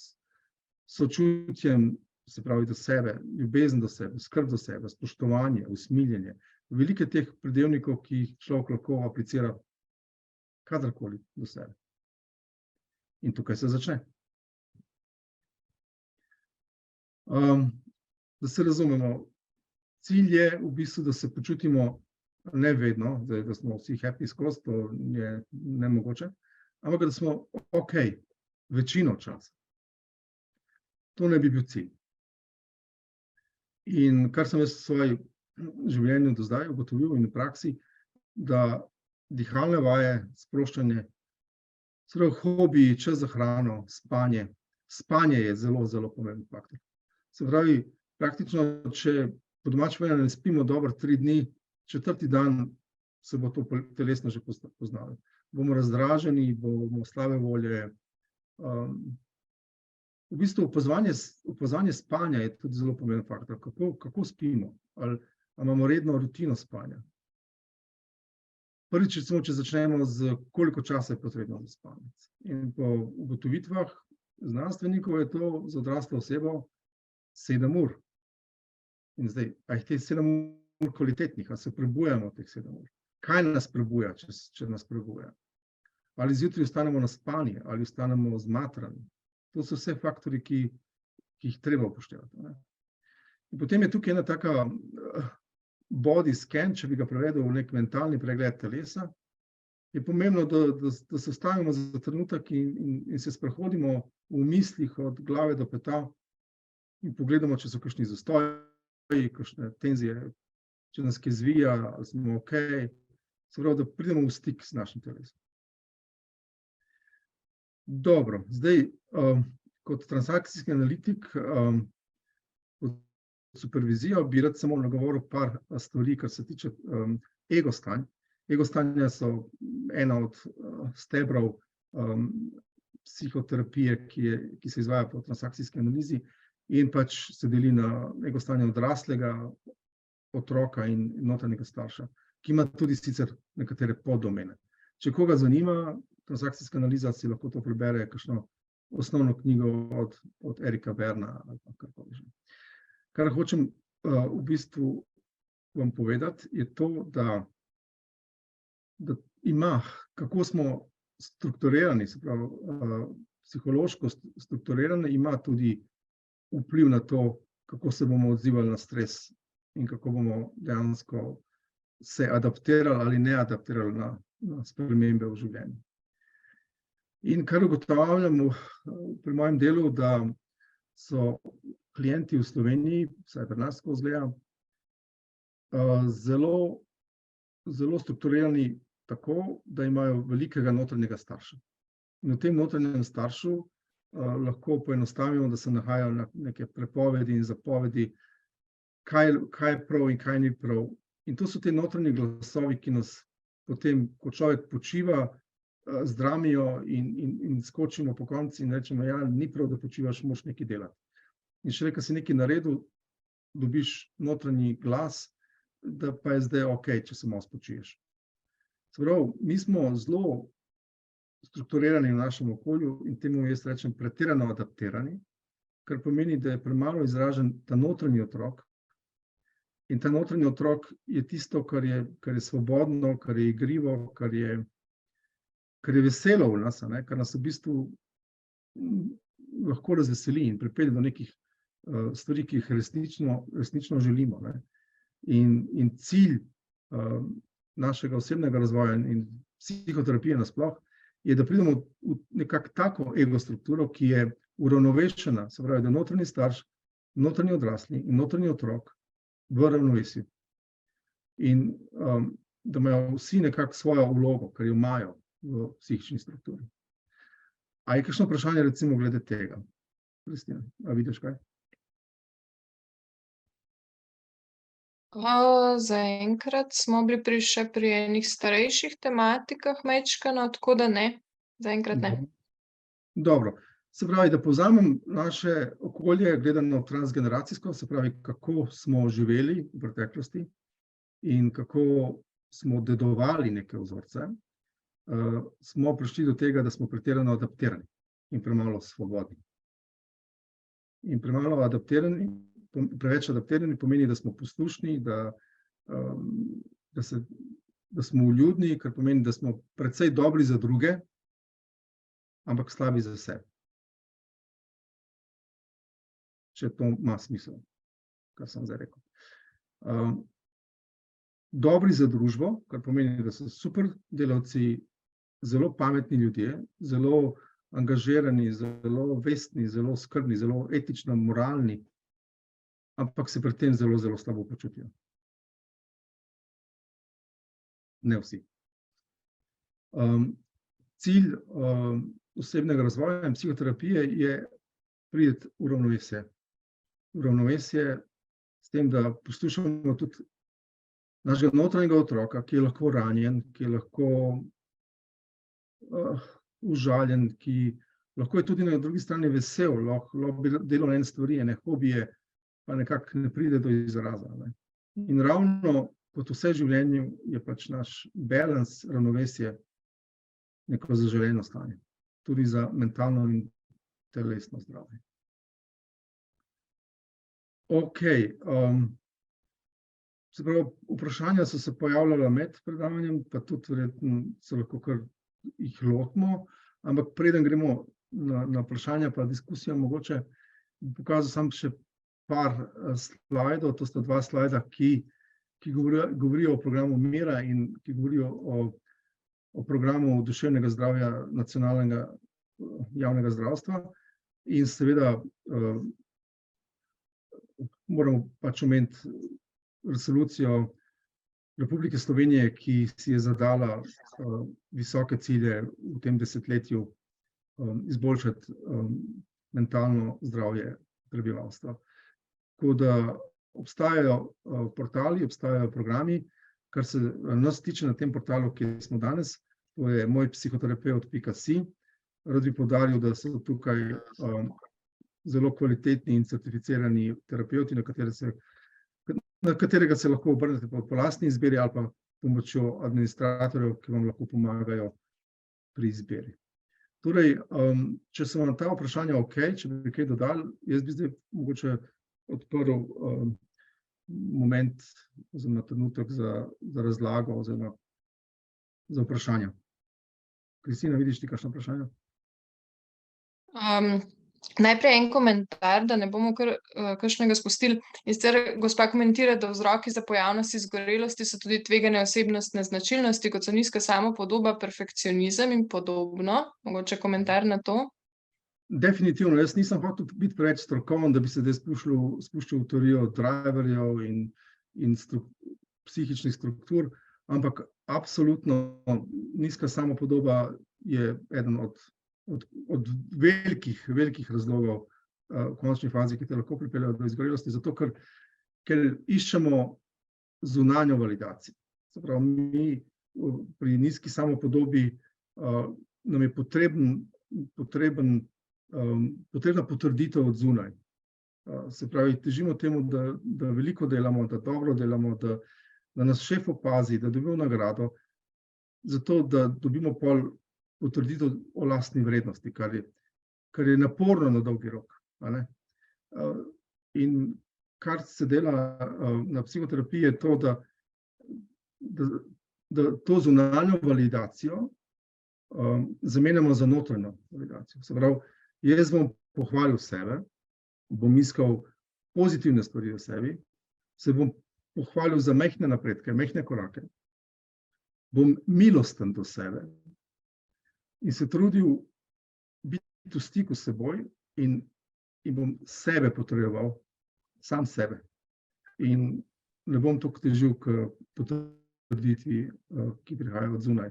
S2: sočutjem, se pravi do sebe, ljubezen do sebe, skrb do sebe, spoštovanje, usmiljenje. Velike teh pridevnikov, ki jih človek lahko aplicira kadarkoli do sebe. In tukaj se začne. Da se razumemo, cilj je v bistvu, da se počutimo ne vedno, da smo vsi happy skozi, to je nemogoče, ampak da smo ok, večino časa. To ne bi bil cilj. In kar sem jaz v svojem življenju do zdaj ugotovil in v praksi, da dihalne vaje, sproščanje, hobiji, čas za hrano, spanje. Spanje je zelo, zelo pomemben faktor. Se pravi, praktično, če po domače povedano ne spimo dobro 3 dni, 4. dan se bo to telesno že poznalo. Bomo razdraženi, bomo slabe volje. V bistvu opazovanje spanja je tudi zelo pomemben faktor. Kako spimo? Ali imamo redno rutino spanja? Prvič, če začnemo z koliko časa je potrebno za spanje. In po ugotovitvah znanstvenikov je to za odraslo osebo 7 ur. In zdaj, a jih te 7 ur kvalitetnih, a se prebujamo teh 7 ur? Kaj nas prebuja, če nas prebuja? Ali zjutraj ostanemo naspani, ali ostanemo zmatrani? To so vse faktori, ki jih treba upoštevati. In potem je tukaj ena taka body scan, če bi ga prevedel v nek mentalni pregled telesa. Je pomembno, da se ustavimo za trenutek in se sprehodimo v mislih od glave do peta in pogledamo, če so kakšni zastoji, kakšne tenzije, če nas kaj zvija, ali smo ok. Se pravi, da pridemo v stik s našim telesom. Dobro, zdaj kot transakcijski analitik pod supervizijo bi rad samo nagovoril par stvari, kar se tiče ego stanj. Ego stanja so ena od stebrov psihoterapije, ki se izvaja po transakcijski analizi in pač se deli na ego stanje odraslega, otroka in notranjega starša, ki ima tudi sicer nekatere poddomene. Če koga zanima transakcijska analiza, si lahko to prebere, kakšno osnovno knjigo od Erika Berna ali pa karkoli že. Kar hočem v bistvu vam povedati, je to, da ima, kako smo strukturirani, se pravi, psihološko strukturirani, ima tudi vpliv na to, kako se bomo odzivali na stres in kako bomo dejansko se adaptirali ali ne adaptirali na spremembe v življenju. In kar ugotavljam pri mojem delu, da so klienti v Sloveniji, vsaj pri nas tako izgleda, zelo strukturirani tako, da imajo velikega notranjega starša. In v tem notranjem staršu lahko poenostavimo, da se nahajajo na neke prepovedi in zapovedi, kaj je prav in kaj ni prav, In to so te notranji glasovi, ki nas potem, ko človek počiva, zdramijo in skočimo po konci in rečemo, ja, ni prav, da počivaš, moraš nekaj delati. In šele, ko si nekaj naredil, dobiš notranji glas, da pa je zdaj ok, če se malo spočiješ. Se pravi, mi smo zelo strukturirani v našem okolju in temu jaz rečem pretirano adaptirani, kar pomeni, da je premalo izražen ta notranji otrok. In ta notranji otrok je tisto, kar je svobodno, kar je igrivo, kar je veselo v nas, kar nas v bistvu lahko razveseli in pripelje do nekih stvari, ki jih resnično želimo. In cilj našega osebnega razvoja in psihoterapije nasploh je, da pridemo v nekako tako ego strukturo, ki je uravnovešena, se pravi, da je notranji starš, notranji odrasli in notranji otrok v ravnovesju. In da imajo vsi nekako svojo vlogo, kar jo imajo v psihični strukturi. A je kakšno vprašanje recimo glede tega? Kristina, a vidiš kaj?
S1: Zaenkrat smo bili še pri enih starejših tematikah mečkano, tako da ne, zaenkrat ne.
S2: Dobro. Se pravi, da povzamem naše okolje gledano transgeneracijsko, se pravi, kako smo živeli v preteklosti in kako smo dedovali neke vzorce, smo prišli do tega, da smo pretirano adaptirani in premalo svobodni. In premalo adaptirani, preveč adaptirani pomeni, da smo poslušni, da smo vljudni, kar pomeni, da smo precej dobri za druge, ampak slabi za sebe. Če to ima smisel, kar sem zdaj rekel. Dobri za družbo, kar pomeni, da so super delavci, zelo pametni ljudje, zelo angažirani, zelo vestni, zelo skrbni, zelo etično moralni, ampak se pri tem zelo, zelo slabo počutijo. Ne vsi. Cilj osebnega razvoja in psihoterapije je priti v ravnovesje. V ravnovesje s tem, da poslušamo tudi našega notranjega otroka, ki je lahko ranjen, ki je lahko užaljen, ki lahko je tudi na drugi strani vesel, lahko delo ene stvari, ene hobije, pa nekako ne pride do izraza. In ravno kot vse življenje je pač naš balans, ravnovesje, neko zaželeno stanje. Tudi za mentalno in telesno zdravje. Ok. Se pravi, vprašanja so se pojavljala med predavanjem, pa tudi verjetno se lahko kar jih lotimo, ampak preden gremo na vprašanja pa diskusijo, mogoče bi pokazal sam še par slajdov, to sta dva slajda, ki govorijo o programu Mira in ki govorijo o programu duševnega zdravja nacionalnega javnega zdravstva. In seveda moramo pač omeniti resolucijo Republike Slovenije, ki si je zadala visoke cilje v tem desetletju izboljšati mentalno zdravje prebivalstva. Tako da obstajajo portali, obstajajo programi, kar se nas tiče na tem portalu, ki smo danes, to je mojpsihoterapeut.si. Rad bi poudaril, da so tukaj zelo kvalitetni in certificirani terapevti, na katerega se lahko obrnete po lastni izbiri ali pa pomočjo administratorjev, ki vam lahko pomagajo pri izbiri. Torej, če so vam ta vprašanja ok, če bi kaj dodali, jaz bi zdaj mogoče odprl moment oziroma trenutek za razlago oziroma za vprašanja. Kristina, vidiš ti kakšno vprašanje?
S1: Najprej en komentar, da ne bomo kakšnega spustili. In sicer gospa komentira, da vzroki za pojavnost izgorelosti so tudi tvegane osebnostne značilnosti, kot so nizka samopodoba, perfekcionizem in podobno. Mogoče komentar na to?
S2: Definitivno. Jaz nisem hotel biti preveč strokoven, da bi se zdaj spuščal v teorijo driverjev in psihičnih struktur, ampak absolutno nizka samopodoba je eden od velikih razlogov v končni fazi, ki te lahko pripeljejo do izgorelosti, zato ker iščemo zunanjo validacijo. Se pravi, mi pri nizki samopodobi nam je potrebna potrditev od zunaj. Se pravi, težimo temu, da veliko delamo, da dobro delamo, da nas šef opazi, da dobimo nagrado, zato da dobimo pol potrditev o lastni vrednosti, kar je naporno na dolgi rok. In kar se dela na psihoterapiji je to, da to zunanjo validacijo zamenjamo za notranjo validacijo. Se pravi, jaz bom pohvalil sebe, bom iskal pozitivne stvari v sebi, se bom pohvalil za majhne napredke, majhne korake, bom milosten do sebe in se trudil biti v stiku s seboj in bom sebe potreboval, sam sebe. In ne bom toliko težil k potrditvi, ki prihaja od zunaj.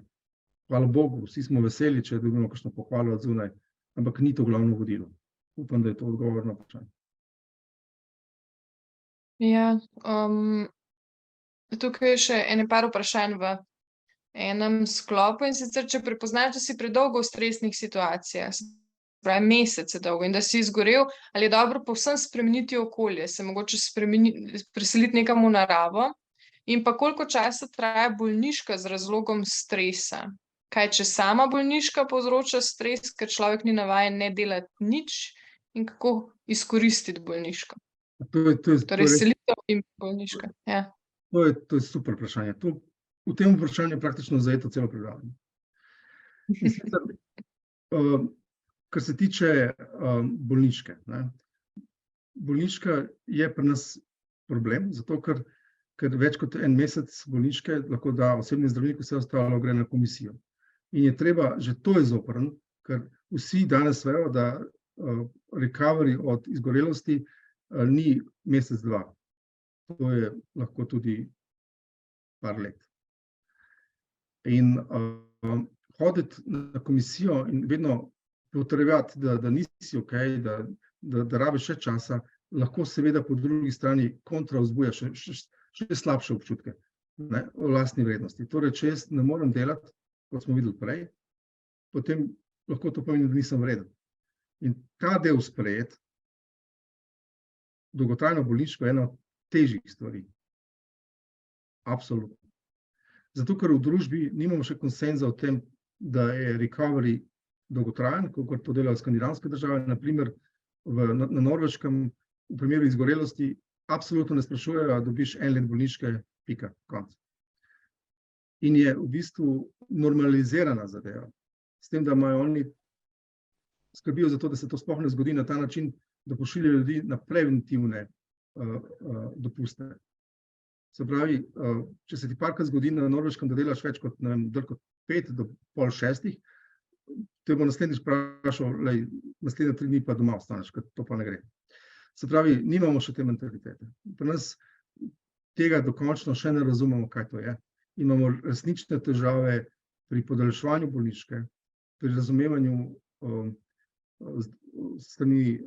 S2: Hvala Bogu, vsi smo veseli, če dobimo kakšno pohvalo od zunaj, ampak ni to glavno vodilo. Upam, da je to odgovor na vprašanje.
S1: Ja, tukaj je še ene par vprašanj v enem sklopu, in sicer, če prepoznaš, da si predolgo v stresnih situacijah, se pravi mesece dolgo, in da si izgorel, ali je dobro povsem spremeniti okolje, se mogoče preseliti nekam v naravo, in pa koliko časa traja bolniška z razlogom stresa? Kaj, če sama bolniška povzroča stres, ker človek ni navajen ne delati nič, in kako izkoristiti bolniško? Torej, selitev in bolniška. Ja.
S2: To je super vprašanje. V tem vprašanju je praktično zajeto celo predavanje. Kar se tiče bolniške. Bolniška je pri nas problem, zato ker več kot en mesec bolniške lahko da osebni zdravnik, vse ostalo gre na komisijo. In je treba, že to je zoprn, ker vsi danes vejo, da recovery od izgorelosti ni mesec, dva. To je lahko tudi par let. In hoditi na komisijo in vedno potrebovati, da nisi okej, da rabiš še časa, lahko seveda po drugi strani kontra vzbuja še slabše občutke o lastni vrednosti. Torej, če jaz ne morem delati, kot smo videli prej, potem lahko to pomeni, da nisem vreden. In ta del sprejeti, dolgotrajno bolniško je ena od težjih stvari. Absolutno. Zato, ker v družbi nimamo še konsenza o tem, da je recovery dolgotrajen, kot to delajo skandinavske države, na primer na Norveškem, v primeru izgorelosti, absolutno ne sprašujejo, da dobiš 1 let bolniške, pika, konc. In je v bistvu normalizirana zadeva. S tem, da imajo oni skrbijo za to, da se to sploh ne zgodi na ta način, da pošiljajo ljudi na preventivne dopuste. Se pravi, če se ti parkrat zgodi na Norveškem, da delaš več kot, ne vem, kot 5 do pol 6, te bo naslednjič vprašal, naslednje 3 dni pa doma ostaneš, ker to pa ne gre. Se pravi, nimamo še te mentalitete. Pri nas tega dokončno še ne razumemo, kaj to je. Imamo resnične težave pri podaljševanju bolniške, pri razumevanju strani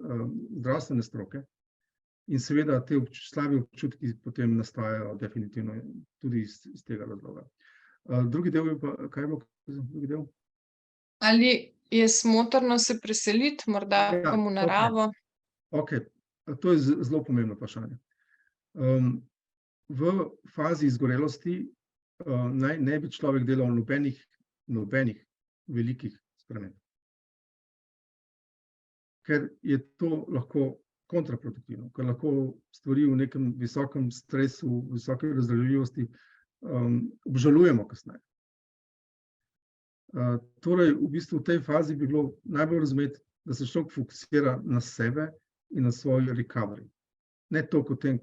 S2: zdravstvene stroke in seveda te slabi občutki potem nastajajo definitivno tudi iz tega razloga. Drugi del je pa, kaj je bilo drugi del?
S1: Ali je smotrno se preseliti, morda kam v naravo?
S2: Okej, to je zelo pomembno vprašanje. V fazi izgorelosti ne bi človek delal nobenih velikih sprememb. Ker je to lahko kontraproduktivno, ker lahko stvari v nekem visokem stresu, visoke razdražljivosti obžalujemo kasneje. Torej, v bistvu v tej fazi bi bilo najbolj razumeti, da se človek fokusira na sebe in na svoj recovery. Ne toliko o tem,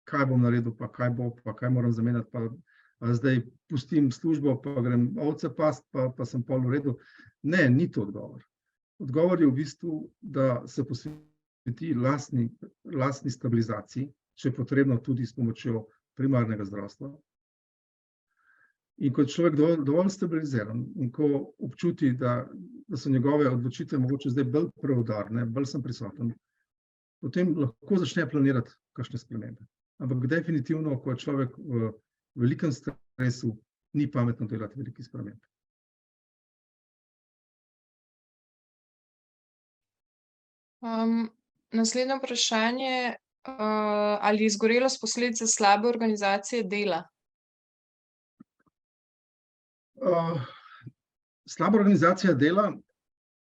S2: kaj bom naredil, pa kaj bo, pa kaj moram zamenjati, pa zdaj pustim službo, pa grem ovce past, pa sem pol v redu. Ne, ni to odgovor. Odgovor je v bistvu, da se posveti lastni stabilizaciji, če je potrebno tudi s pomočjo primarnega zdravstva. In ko je človek dovolj stabiliziran in ko občuti, da so njegove odločitve mogoče zdaj bolj preudarne, bolj sem prisoten, potem lahko začne planirati kakšne spremembe. ampak definitivno, ko je človek v velikem stresu, ni pametno delati velikih sprememb.
S1: Naslednje vprašanje, ali je izgorelost posledica slabe organizacije dela?
S2: Slaba organizacija dela,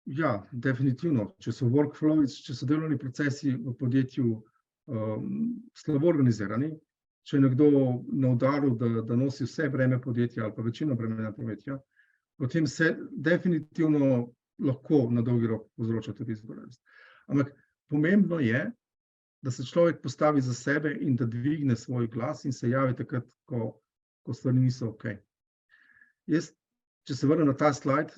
S2: ja, definitivno. Če so workflows, če so delovni procesi v podjetju slabo organizirani, če je nekdo na udaru, da nosi vse breme podjetja ali pa večino bremena podjetja, potem se definitivno lahko na dolgi rok povzroča tudi izgorelost. Ampak pomembno je, da se človek postavi za sebe in da dvigne svoj glas in se javi takrat, ko stvari niso okej. Jaz, če se vrnem na ta slajd,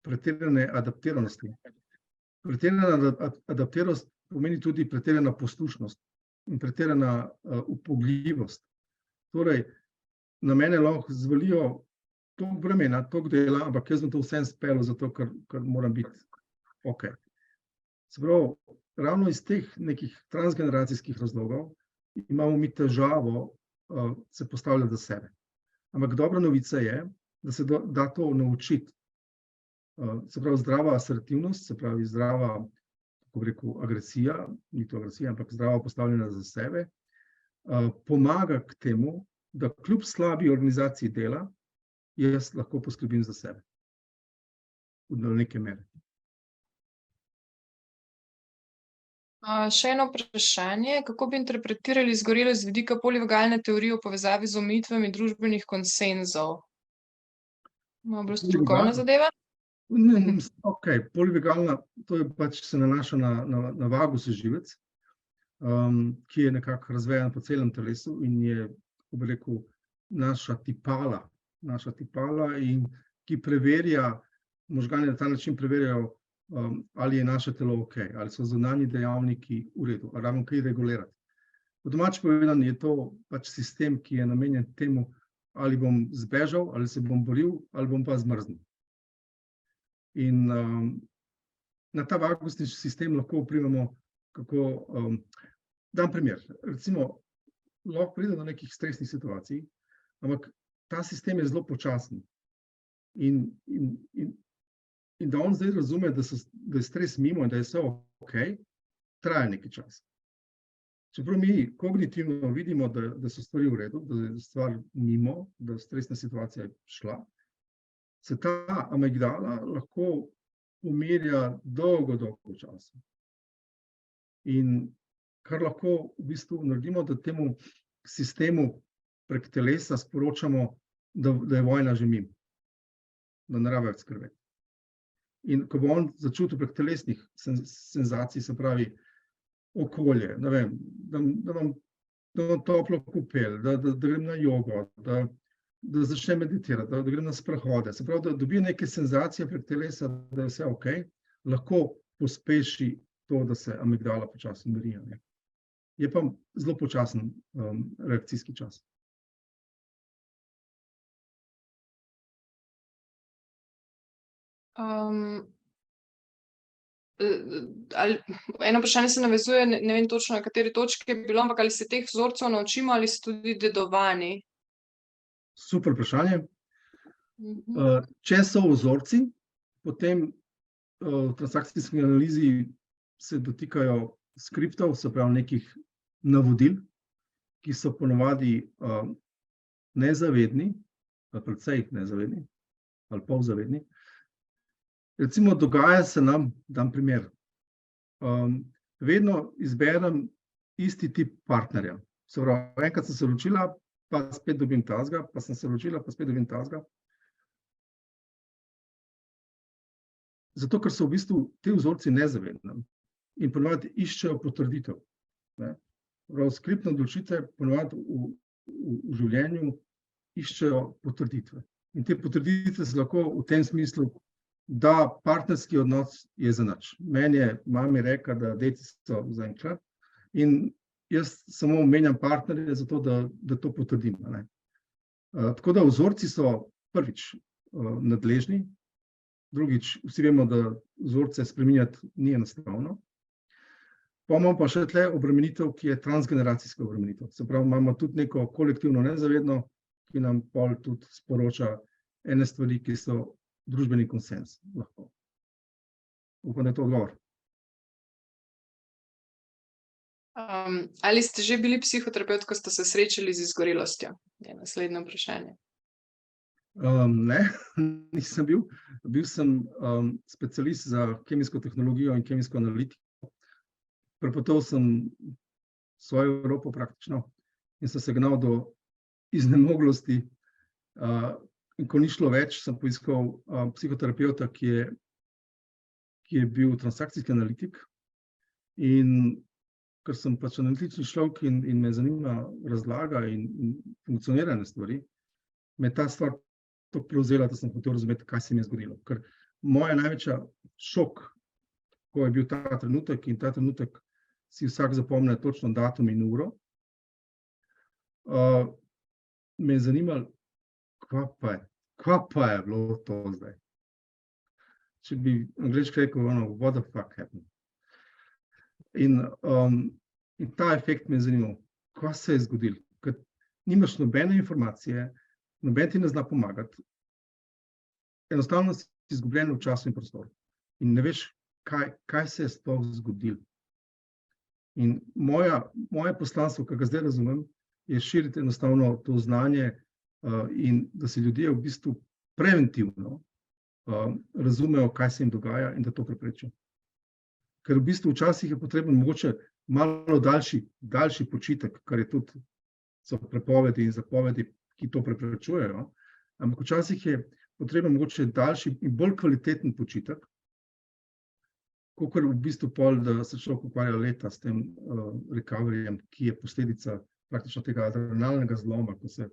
S2: pretirane adaptiranosti. Pretirana adaptiranost pomeni tudi pretirana poslušnost in pretirana upogljivost. Torej, na mene lahko zvalijo toliko bremena, toliko dela, ampak jaz bom to vsem speljal, zato ker moram biti okej. Se pravi, ravno iz teh nekih transgeneracijskih razlogov imamo mi težavo se postavljati za sebe. Ampak dobra novica je, da se da to naučiti. Se pravi, zdrava asertivnost, se pravi, zdrava, kako bi rekel, agresija, ni to agresija, ampak zdrava postavljena za sebe, pomaga k temu, da kljub slabi organizaciji dela, jaz lahko poskrbim za sebe. Do neke mere.
S1: Še eno vprašanje, kako bi interpretirali izgorelost z vidika polivagalne teorije v povezavi z omejitvami družbenih konsenzov? Malo bolj strokovna zadeva?
S2: Okej, polivagalna, to je pač se nanaša na vagus živec, ki je nekako razvejan po celem telesu in je, kako bi rekel, naša tipala in ki preverja, možgani na ta način preverjajo, ali je naše telo okej, ali so zunanji dejavniki v redu, ali rabimo kaj regulirati. Po domače povedano je to pač sistem, ki je namenjen temu, ali bom zbežal, ali se bom boril, ali bom pa zmrznil. In na ta vagusni sistem lahko vplivamo, kako, dam primer, recimo, lahko pride do nekih stresnih situacij, ampak ta sistem je zelo počasen. In da on zdaj razume, da je stres mimo in da je vse okej, traja nekaj časa. Čeprav mi kognitivno vidimo, da so stvari v redu, da je stvar mimo, da stresna situacija je šla, se ta amigdala lahko umirja dolgo časa. In kar lahko v bistvu naredimo, da temu sistemu prek telesa sporočamo, da je vojna že mimo, da ne rabi več skrbeti. In ko bo on začutil prek telesnih senzacij, se pravi okolje, ne vem, da imam toplo kopel, da grem na jogo, da začnem meditirati, da grem na sprehode, se pravi, da dobi neke senzacije prek telesa, da je vse okej, lahko pospeši to, da se amigdala počasi umiri. Je pa zelo počasen reakcijski čas.
S1: Eno vprašanje se navezuje, ne vem točno, na kateri točki je bilo, ampak ali se teh vzorcev naučimo ali so tudi dedovani?
S2: Super vprašanje. Če so vzorci, potem v transakcijski analizi se dotikajo skriptov, se pravi nekih navodil, ki so ponavadi nezavedni, ali precej nezavedni, ali polzavedni. Recimo, dogaja se nam, dam primer, vedno izberem isti tip partnerja. Se pravi, enkrat sem se ločila, pa spet dobim tazga, pa sem se ločila, pa spet dobim tazga. Zato, ker so v bistvu ti vzorci nezavedni in ponavadi iščejo potrditev. Skriptne odločitve ponavadi v življenju iščejo potrditve. In te potrditve se lahko v tem smislu, da partnerski odnos je za nič. Meni je mami rekla, da deci so zaenkrat in jaz samo menjam partnerje zato, da to potrdim. Tako da vzorci so prvič nadležni, drugič vsi vemo, da vzorce spreminjati ni enostavno. Pa imamo pa še tle obremenitev, ki je transgeneracijska obremenitev. Se pravi, imamo tudi neko kolektivno nezavedno, ki nam pol tudi sporoča ene stvari, ki so družbeni konsens lahko. Upam, da je to odgovor.
S1: Ali ste že bili psihoterapevt, ko ste se srečali z izgorelostjo? Je naslednje vprašanje.
S2: Ne, nisem bil. Bil sem specialist za kemijsko tehnologijo in kemijsko analitiko. Prepotoval sem svojo Evropo praktično in sem se gnal do iznemoglosti. In ko ni šlo več, sem poiskal psihoterapeuta, ki je bil transakcijski analitik. In ker sem pač analitični človek in me zanima razlaga in funkcioniranje stvari, me ta stvar to prevzela, da sem hotel razumeti, kaj se mi je zgodilo. Ker moja največja šok, ko je bil ta trenutek, in ta trenutek si vsak zapomne točno datum in uro, me je zanimalo, kva pa je bilo to zdaj. Če bi angleško rekel, what the fuck happened. In ta efekt me je zanimal, kva se je zgodilo. Ker nimaš nobene informacije, noben ti ne zna pomagati. Enostavno si izgubljen v času in prostoru. In ne veš, kaj se je sploh zgodilo. In moje poslanstvo, ki ga zdaj razumem, je širiti enostavno to znanje in da si ljudje v bistvu preventivno razumejo, kaj se jim dogaja in da to preprečijo. Ker v bistvu včasih je potreben mogoče malo daljši počitek, kar je tudi so prepovedi in zapovedi, ki to preprečujejo, ampak včasih je potreben mogoče daljši in bolj kvaliteten počitek, kakor v bistvu pol, da se človek ukvarja leta s tem recoveryjem, ki je posledica praktično tega adrenalnega zloma, ko se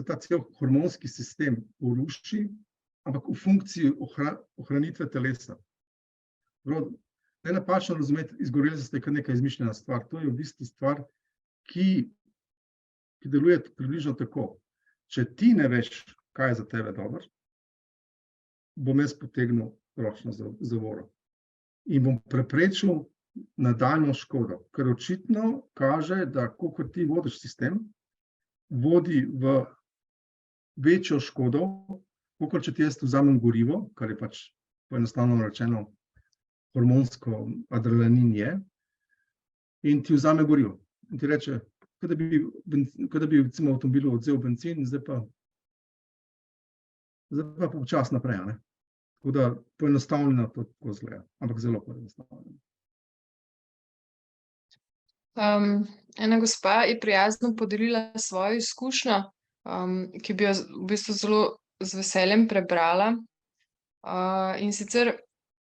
S2: ta cel hormonski sistem poruši, ampak v funkciji ohranitve telesa. Ne napačno razumeti, izgorelost je kar neka izmišljena stvar. To je v bistvu stvar, ki deluje približno tako. Če ti ne veš, kaj je za tebe dobro, bom jaz potegnil ročno zavoro in bom preprečil nadaljnjo škodo, ker očitno kaže, da kakor ti vodiš sistem, vodi v večjo škodo, kakor če ti jaz vzamem gorivo, kar je pač poenostavljeno rečeno hormonsko adrenalin je, in ti vzame gorivo. In ti reče, kot da bi recimo v avtomobilu odvzel bencin, zdaj pa počasi naprej. Ne? Tako da poenostavljeno to tako izgleda, ampak zelo poenostavljeno.
S1: Ena gospa je prijazno podelila svojo izkušnjo, ki bi jo v bistvu zelo z veseljem prebrala. In sicer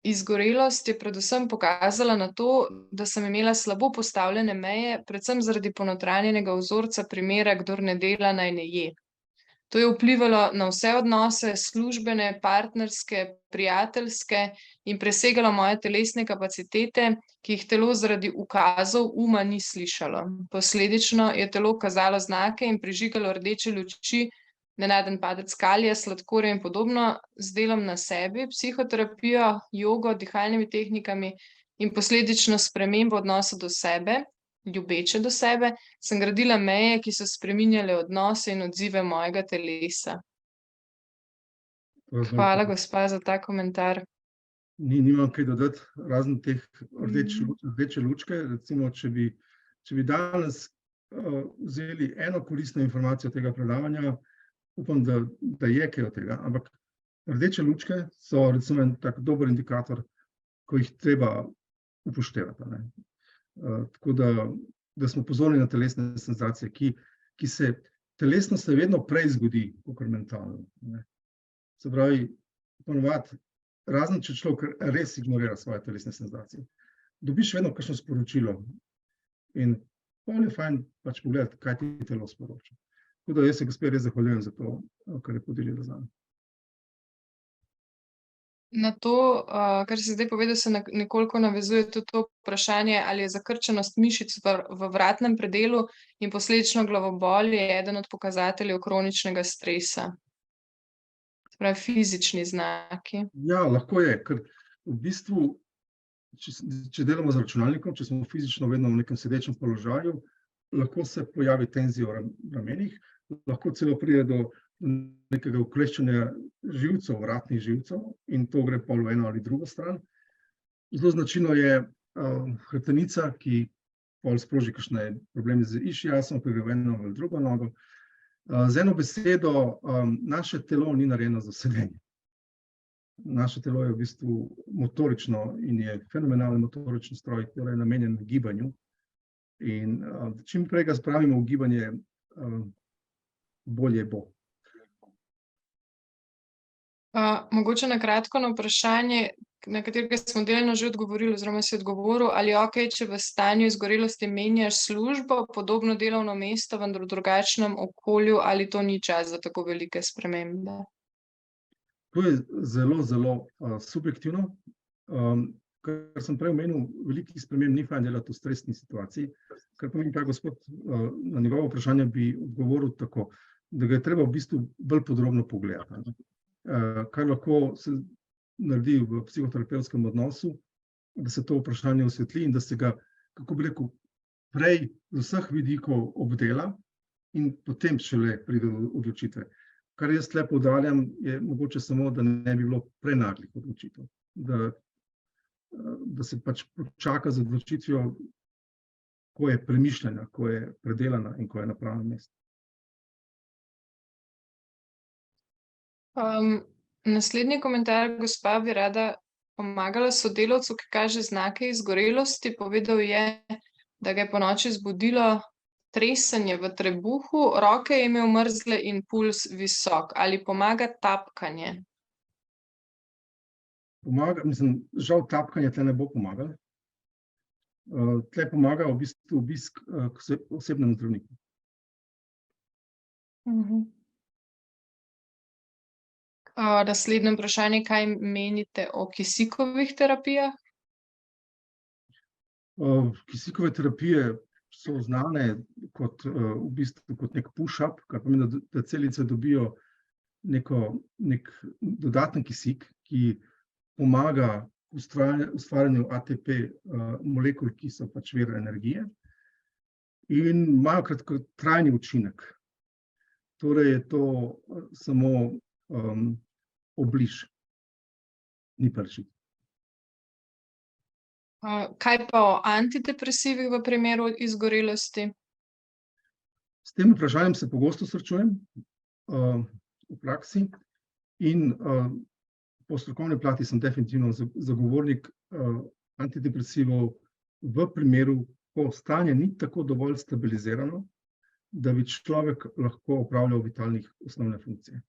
S1: izgorelost je predvsem pokazala na to, da sem imela slabo postavljene meje, predvsem zaradi ponotranjenega vzorca primera, kdor ne dela, naj ne je. To je vplivalo na vse odnose, službene, partnerske, prijateljske in presegalo moje telesne kapacitete, ki jih telo zaradi ukazov uma ni slišalo. Posledično je telo kazalo znake in prižigalo rdeče luči, nenaden padec kalija, sladkorja in podobno, z delom na sebi, psihoterapijo, jogo, dihalnimi tehnikami in posledično spremembo odnosa do sebe, ljubeče do sebe, sem gradila meje, ki so spreminjale odnose in odzive mojega telesa. Hvala, gospa, za ta komentar.
S2: Nimam kaj dodati, razen teh rdeče lučke. Recimo, če bi danes vzeli eno koristno informacijo tega predavanja, upam, da je kaj od tega, ampak rdeče lučke so recimo en tak dober indikator, ko jih treba upoštevati. Ne? Tako da smo pozorni na telesne senzacije, ki se telesno se vedno prej zgodi, kakor mentalno. Ne? Se pravi, ponovadi, razen če človek res ignorira svoje telesne senzacije, dobiš vedno kakšno sporočilo in bolj je fajn pač pogledati, kaj ti telo sporoča. Tako da jaz se gospe res zahvaljujem za to, kar je podelila z nami.
S1: Na to, kar si zdaj povedal, se nekoliko navezuje tudi to vprašanje, ali je zakrčenost mišic v vratnem predelu in posledično glavobol je eden od pokazateljev kroničnega stresa. Pravi fizični znaki.
S2: Ja, lahko je, ker v bistvu če delamo z računalnikom, če smo fizično vedno v nekem sedečem položaju, lahko se pojavi tenzija v ramenih, lahko celo pride do nekega ukleščenja živcev, vratnih živcev, in to gre pol v eno ali drugo stran. Zelo značilno je hrbtenica, ki pol sproži kakšne probleme z išiasom, ki gre v eno ali drugo nogo. Z eno besedo, naše telo ni narejeno za sedenje. Naše telo je v bistvu motorično in je fenomenalen motorični stroj, ki je namenjen gibanju. In čim prej ga spravimo v gibanje, bolje bo.
S1: Mogoče na kratko na vprašanje, na katerega smo delno že odgovorili, oziroma si odgovoril, ali je okej, če v stanju izgorelosti menjaš službo, podobno delovno mesto, vendar v drugačnem okolju, ali to ni čas za tako velike spremembe?
S2: To je zelo, zelo subjektivno. Kar sem prej omenil, velikih sprememb ni fajn delati v stresni situaciji, kar pomeni, ta gospod, na njegovo vprašanje bi odgovoril tako, da ga je treba v bistvu bolj podrobno pogledati. Kar lahko se naredi v psihoterapevtskem odnosu, da se to vprašanje osvetli in da se ga, kako bi rekel, prej z vseh vidikov obdela in potem šele pride do odločitve. Kar jaz tle poudarjam, je mogoče samo, da ne bi bilo prenaglih odločitev, da se pač počaka z odločitvijo, ko je premišljena, ko je predelana in ko je na pravem mestu.
S1: Naslednji komentar, gospa bi rada pomagala sodelavcu, ki kaže znake izgorelosti. Povedal je, da ga je ponoči zbudilo tresenje v trebuhu, roke je imel mrzle in puls visok. Ali pomaga tapkanje?
S2: Pomaga, žal tapkanje tle ne bo pomagalo. Tle pomaga v bistvu obisk k osebnemu zdravniku.
S1: Naslednje vprašanje, kaj menite o kisikovih terapijah?
S2: Kisikove terapije so znane kot v bistvu kot nek push-up, kar pomeni, da celice dobijo nek dodaten kisik, ki pomaga ustvarjanju ATP molekul, ki so pač vir energije in imajo kratkotrajni učinek. Torej je to samo obliž, ni pa rešitev.
S1: Kaj pa o antidepresivih v primeru izgorelosti?
S2: S tem vprašanjem se pogosto srečujem v praksi in po strokovni plati sem definitivno zagovornik antidepresivov v primeru, ko stanje ni tako dovolj stabilizirano, da bi človek lahko opravljal vitalnih osnovne funkcije.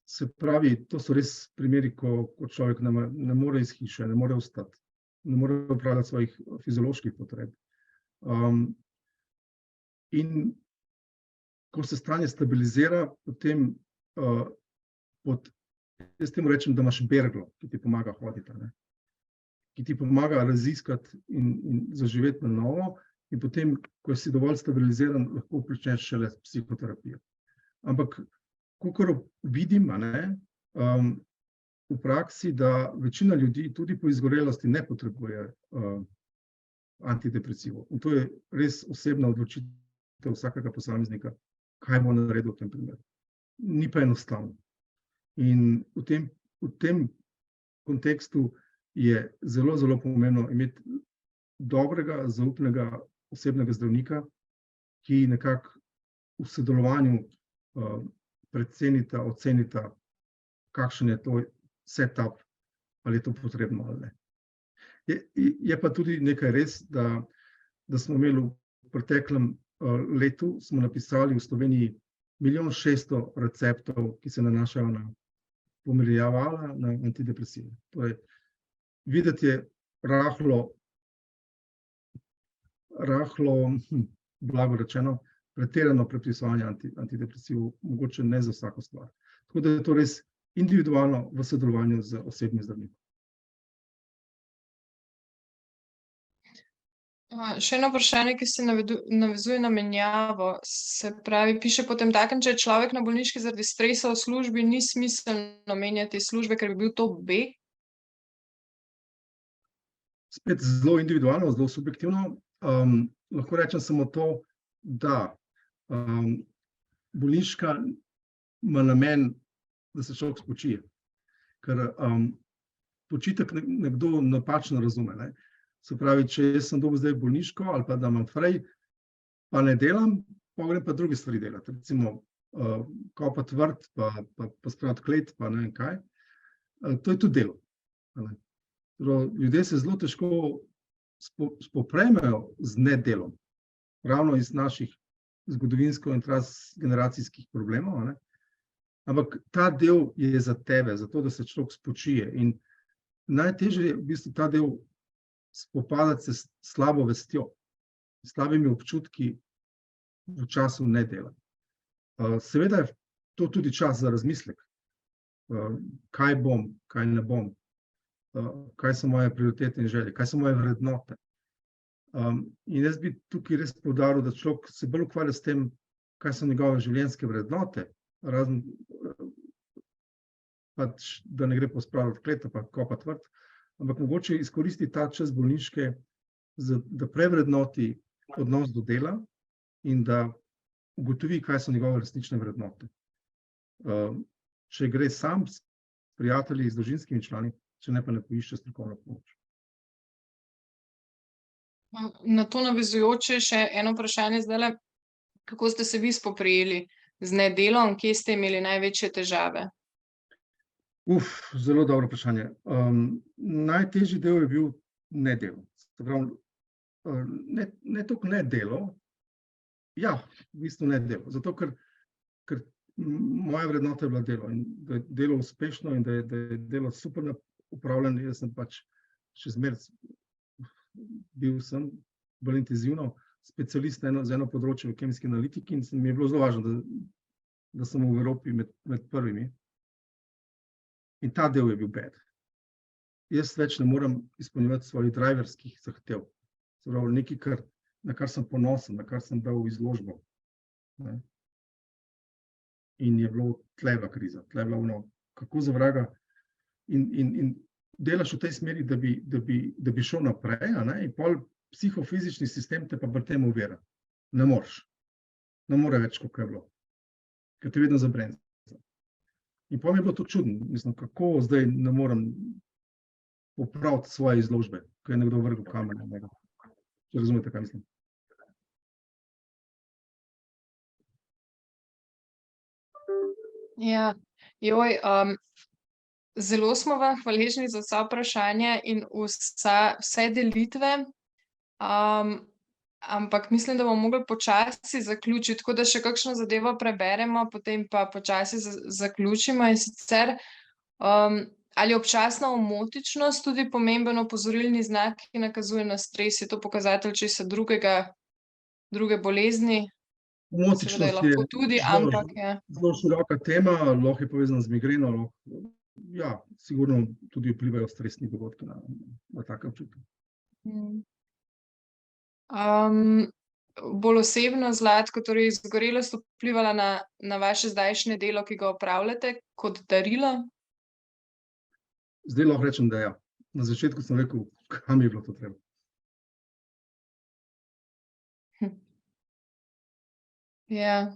S2: Se pravi, to so res primeri, ko človek ne more iz hiše, ne more vstati, ne more opravljati svojih fizioloških potreb. In ko se stanje stabilizira, potem jaz temu rečem, da imaš berglo, ki ti pomaga hoditi, ki ti pomaga raziskati in zaživeti na novo, in potem, ko si dovolj stabiliziran, lahko pričneš šele s psihoterapijo. Ampak kakor vidim v praksi, da večina ljudi tudi po izgorelosti ne potrebuje antidepresivov. In to je res osebna odločitev vsakega posameznika, kaj bo naredil v tem primeru. Ni pa enostavno. In v tem kontekstu je zelo, zelo pomembno imeti dobrega, zaupnega osebnega zdravnika, ki nekako v sodelovanju precenita, ocenita, kakšen je to setup, ali je to potrebno ali ne. Je pa tudi nekaj res, da smo imeli v preteklem letu, smo napisali v Sloveniji 1.600.000 receptov, ki se nanašajo na pomirjevala, na antidepresive. To je, videti je rahlo, blago rečeno, pretirano predpisovanje antidepresivov, mogoče ne za vsako stvar. Tako da je to res individualno v sodelovanju z osebnim zdravnikom.
S1: Še eno vprašanje, ki se navezuje na menjavo. Se pravi, piše potemtakem, če je človek na bolniški zaradi stresa v službi, ni smiselno menjati službe, ker bi bil to beg?
S2: spet zelo individualno, zelo subjektivno. Lahko rečem samo to, da bolniška ima namen, da se človek spočije. Ker počitek nekdo napačno razume. Ne? Se pravi, če jaz sem dobil zdaj bolniško ali pa da imam frej, pa ne delam, pa grem pa druge stvari delati. Recimo kopati vrt, pa spraviti klet, pa ne vem kaj. To je tudi delo. Ljudje se zelo težko spoprejmejo z nedelom, ravno iz naših zgodovinsko in transgeneracijskih problemov. Ne? Ampak ta del je za tebe, zato da se človek spočije. In najtežje je v bistvu ta del spopadati se s slabo vestjo, s slabimi občutki v času nedela. Seveda je to tudi čas za razmislek. Kaj bom, kaj ne bom, kaj so moje prioritete in želje, kaj so moje vrednote. In jaz bi tukaj res poudaril, da človek se bolj ukvarja s tem, kaj so njegove življenjske vrednote, razen pač, da ne gre pospravljati kleta, pa kopati vrt, ampak mogoče izkoristi ta čas bolniške, da prevrednoti odnos do dela in da ugotovi, kaj so njegove resnične vrednote. Če gre sam s prijatelji, z družinskimi člani, če ne pa ne poišče strokovno pomoč.
S1: Na to navezujoče še eno vprašanje zdajle. Kako ste se vi spoprijeli z nedelom, kje ste imeli največje težave?
S2: Zelo dobro vprašanje. Najtežji del je bil nedelo. Se pravi, ne toliko nedelo, ja, v bistvu nedelo. Zato, ker moja vrednota je bila delo in da je delo uspešno in da je delo super upravljeno. Jaz sem pač še zmeraj bil sem bolj intenzivno specialist za eno področje v kemijski analitiki in mi je bilo zelo važno, da sem v Evropi med prvimi. In ta del je bil bad. Jaz več ne morem izpolnjevati svojih driverskih zahtev. Se pravi, nekaj, na kar sem ponosen, na kar sem dal izložbo. Ne? In je bilo tleva kriza, tleva ono, kako za vraga. In delaš v tej smeri, da bi šel naprej, a ne? In pol psihofizični sistem te pa pri tem ovira. Ne moreš. Ne more več, kako je bilo. Ker te vedno zabrenza. In pol mi je bilo to čudno. Mislim, kako zdaj ne morem popraviti svoje izložbe, ko je nekdo vrgel kamen na njega. Če razumete, kaj mislim.
S1: Ja, zelo smo vam hvaležni za vsa vprašanja in vse delitve, ampak mislim, da bomo mogli počasi zaključiti, tako da še kakšno zadevo preberemo, potem pa počasi zaključimo. In sicer, ali je občasna omotičnost tudi pomemben opozorilni znak, ki nakazuje na stres? Je to pokazatelj česa drugega, druge bolezni? Seveda je lahko tudi, ampak je.
S2: Zelo široka tema, lahko je povezana z migreno, ja, sigurno tudi vplivajo stresni dogodki na take občutke. Bolj osebno, Zlatko, torej izgorelost vplivala na vaše zdajšnje delo, ki ga opravljate kot darilo? Zdaj lahko rečem, da ja. Na začetku sem rekel, kam je bilo to treba.
S1: Ja.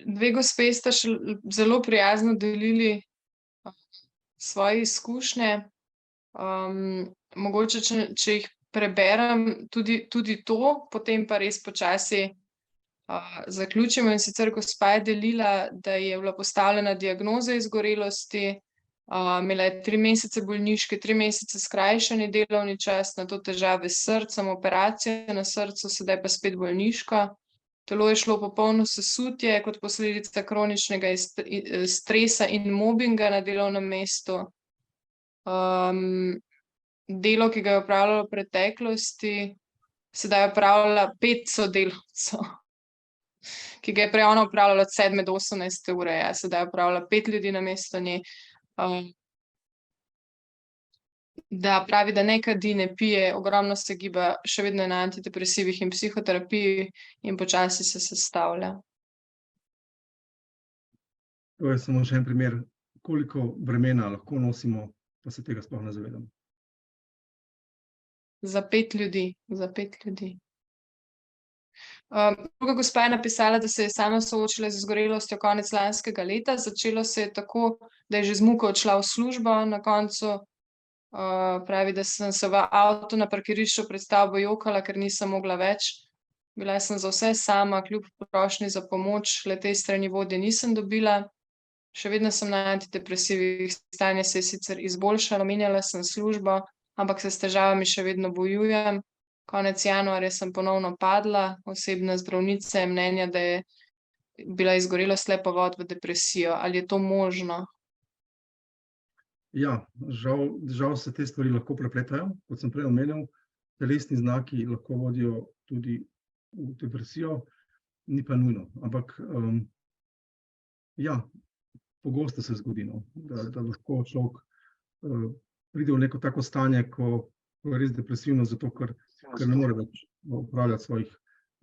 S1: Dve gospe sta še zelo prijazno delili svoje izkušnje. Mogoče, če jih preberem tudi to, potem pa res počasi zaključimo. In sicer gospa je delila, da je bila postavljena diagnoza izgorelosti, imela je 3 mesece bolniške, 3 mesece skrajšani delovni čas, nato težave s srcem, operacijo na srcu, sedaj pa spet bolniško. Telo je šlo v popolno sesutje kot posledica kroničnega stresa in mobinga na delovnem mestu. Delo, ki ga je opravljala v preteklosti, sedaj je opravljala 5 sodelavcev, ki ga je prej ona opravljala od 7 do 18 ure, ja, sedaj je opravljala 5 ljudi namesto nje. Da pravi, da ne kadi, ne pije, ogromno se giba, še vedno je na antidepresivih in psihoterapiji in počasi se sestavlja.
S2: To je samo še en primer, koliko bremena lahko nosimo, pa se tega sploh ne zavedamo.
S1: za 5 ljudi, za 5 ljudi. Druga gospa je napisala, da se je sama soočila z izgorelostjo konec lanskega leta. Začelo se je tako, da je že z muko odšla v službo, na koncu pravi, da sem se v avtu na parkirišču pred stavbo jokala, ker nisem mogla več. Bila sem za vse sama, kljub prošnji za pomoč, le te strani vodje nisem dobila. Še vedno sem na antidepresivih, stanje se je sicer izboljšalo, menjala sem službo, ampak se s težavami še vedno bojujem. Konec januarja sem ponovno padla, osebna zdravnica je mnenja, da je bila izgorelost le povod v depresijo. Ali je to možno?
S2: Ja, žal se te stvari lahko prepletajo. Kot sem prej omenil, telesni znaki lahko vodijo tudi v depresijo, ni pa nujno. Ampak ja, pogosto se zgodi, da lahko človek pride v neko tako stanje, ko je res depresivno, zato ker ne more več upravljati svojih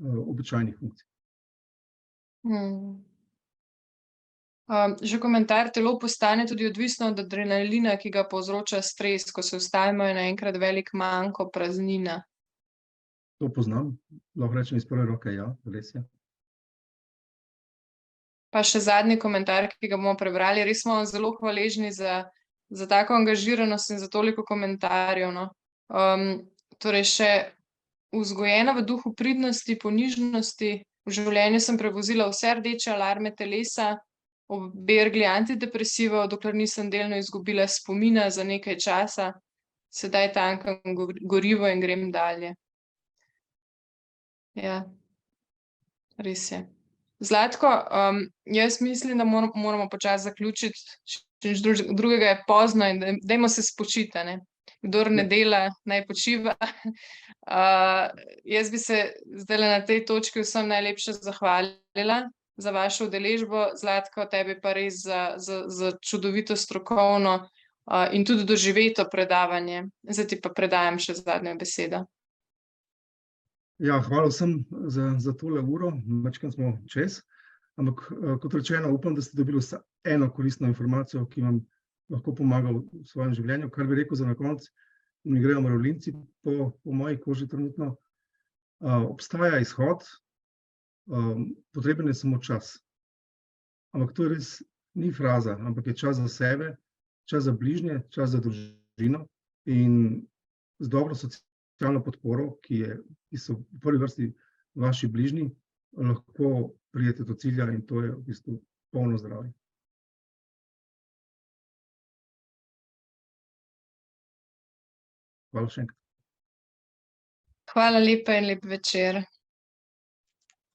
S2: običajnih funkcij.
S1: Že komentar, telo postane tudi odvisno od adrenalina, ki ga povzroča stres, ko se ustavimo, je naenkrat velik manko, praznina.
S2: To poznam, lahko rečem iz prve roke, ja, res je.
S1: Pa še zadnji komentar, ki ga bomo prebrali. Res smo zelo hvaležni za tako angažiranost in za toliko komentarjev, no. Torej še vzgojena v duhu pridnosti, ponižnosti. V življenju sem prevozila vse rdeče alarme telesa, ob bergli antidepresivov, dokler nisem delno izgubila spomina za nekaj časa. Sedaj tankam gorivo in grem dalje. Ja, res je. Zlatko, jaz mislim, da moramo počasi zaključiti, če nič drugega je pozno in dajmo se spočiti, a ne. Kdor ne dela, naj počiva. Jaz bi se zdajle na tej točki vsem najlepše zahvalila za vašo udeležbo. Zlatko, tebi pa res za čudovito strokovno in tudi doživeto predavanje. Zdaj ti pa predajam še zadnjo besedo.
S2: Ja, hvala vsem za tole uro, majčkeno smo čez, ampak kot rečeno, upam, da ste dobili vsaj eno koristno informacijo, ki vam lahko pomaga v svojem življenju. Kar bi rekel za na konec, mi grejo mravljinci po moji koži trenutno. Obstaja izhod, potreben je samo čas. Ampak to res ni fraza, ampak je čas za sebe, čas za bližnje, čas za družino in z dobro socialno podporo, ki so v prvi vrsti vaši bližnji, lahko pridete do cilja in to je v bistvu polno zdravje. Hvala še enkrat.
S1: Hvala lepa in lep večer.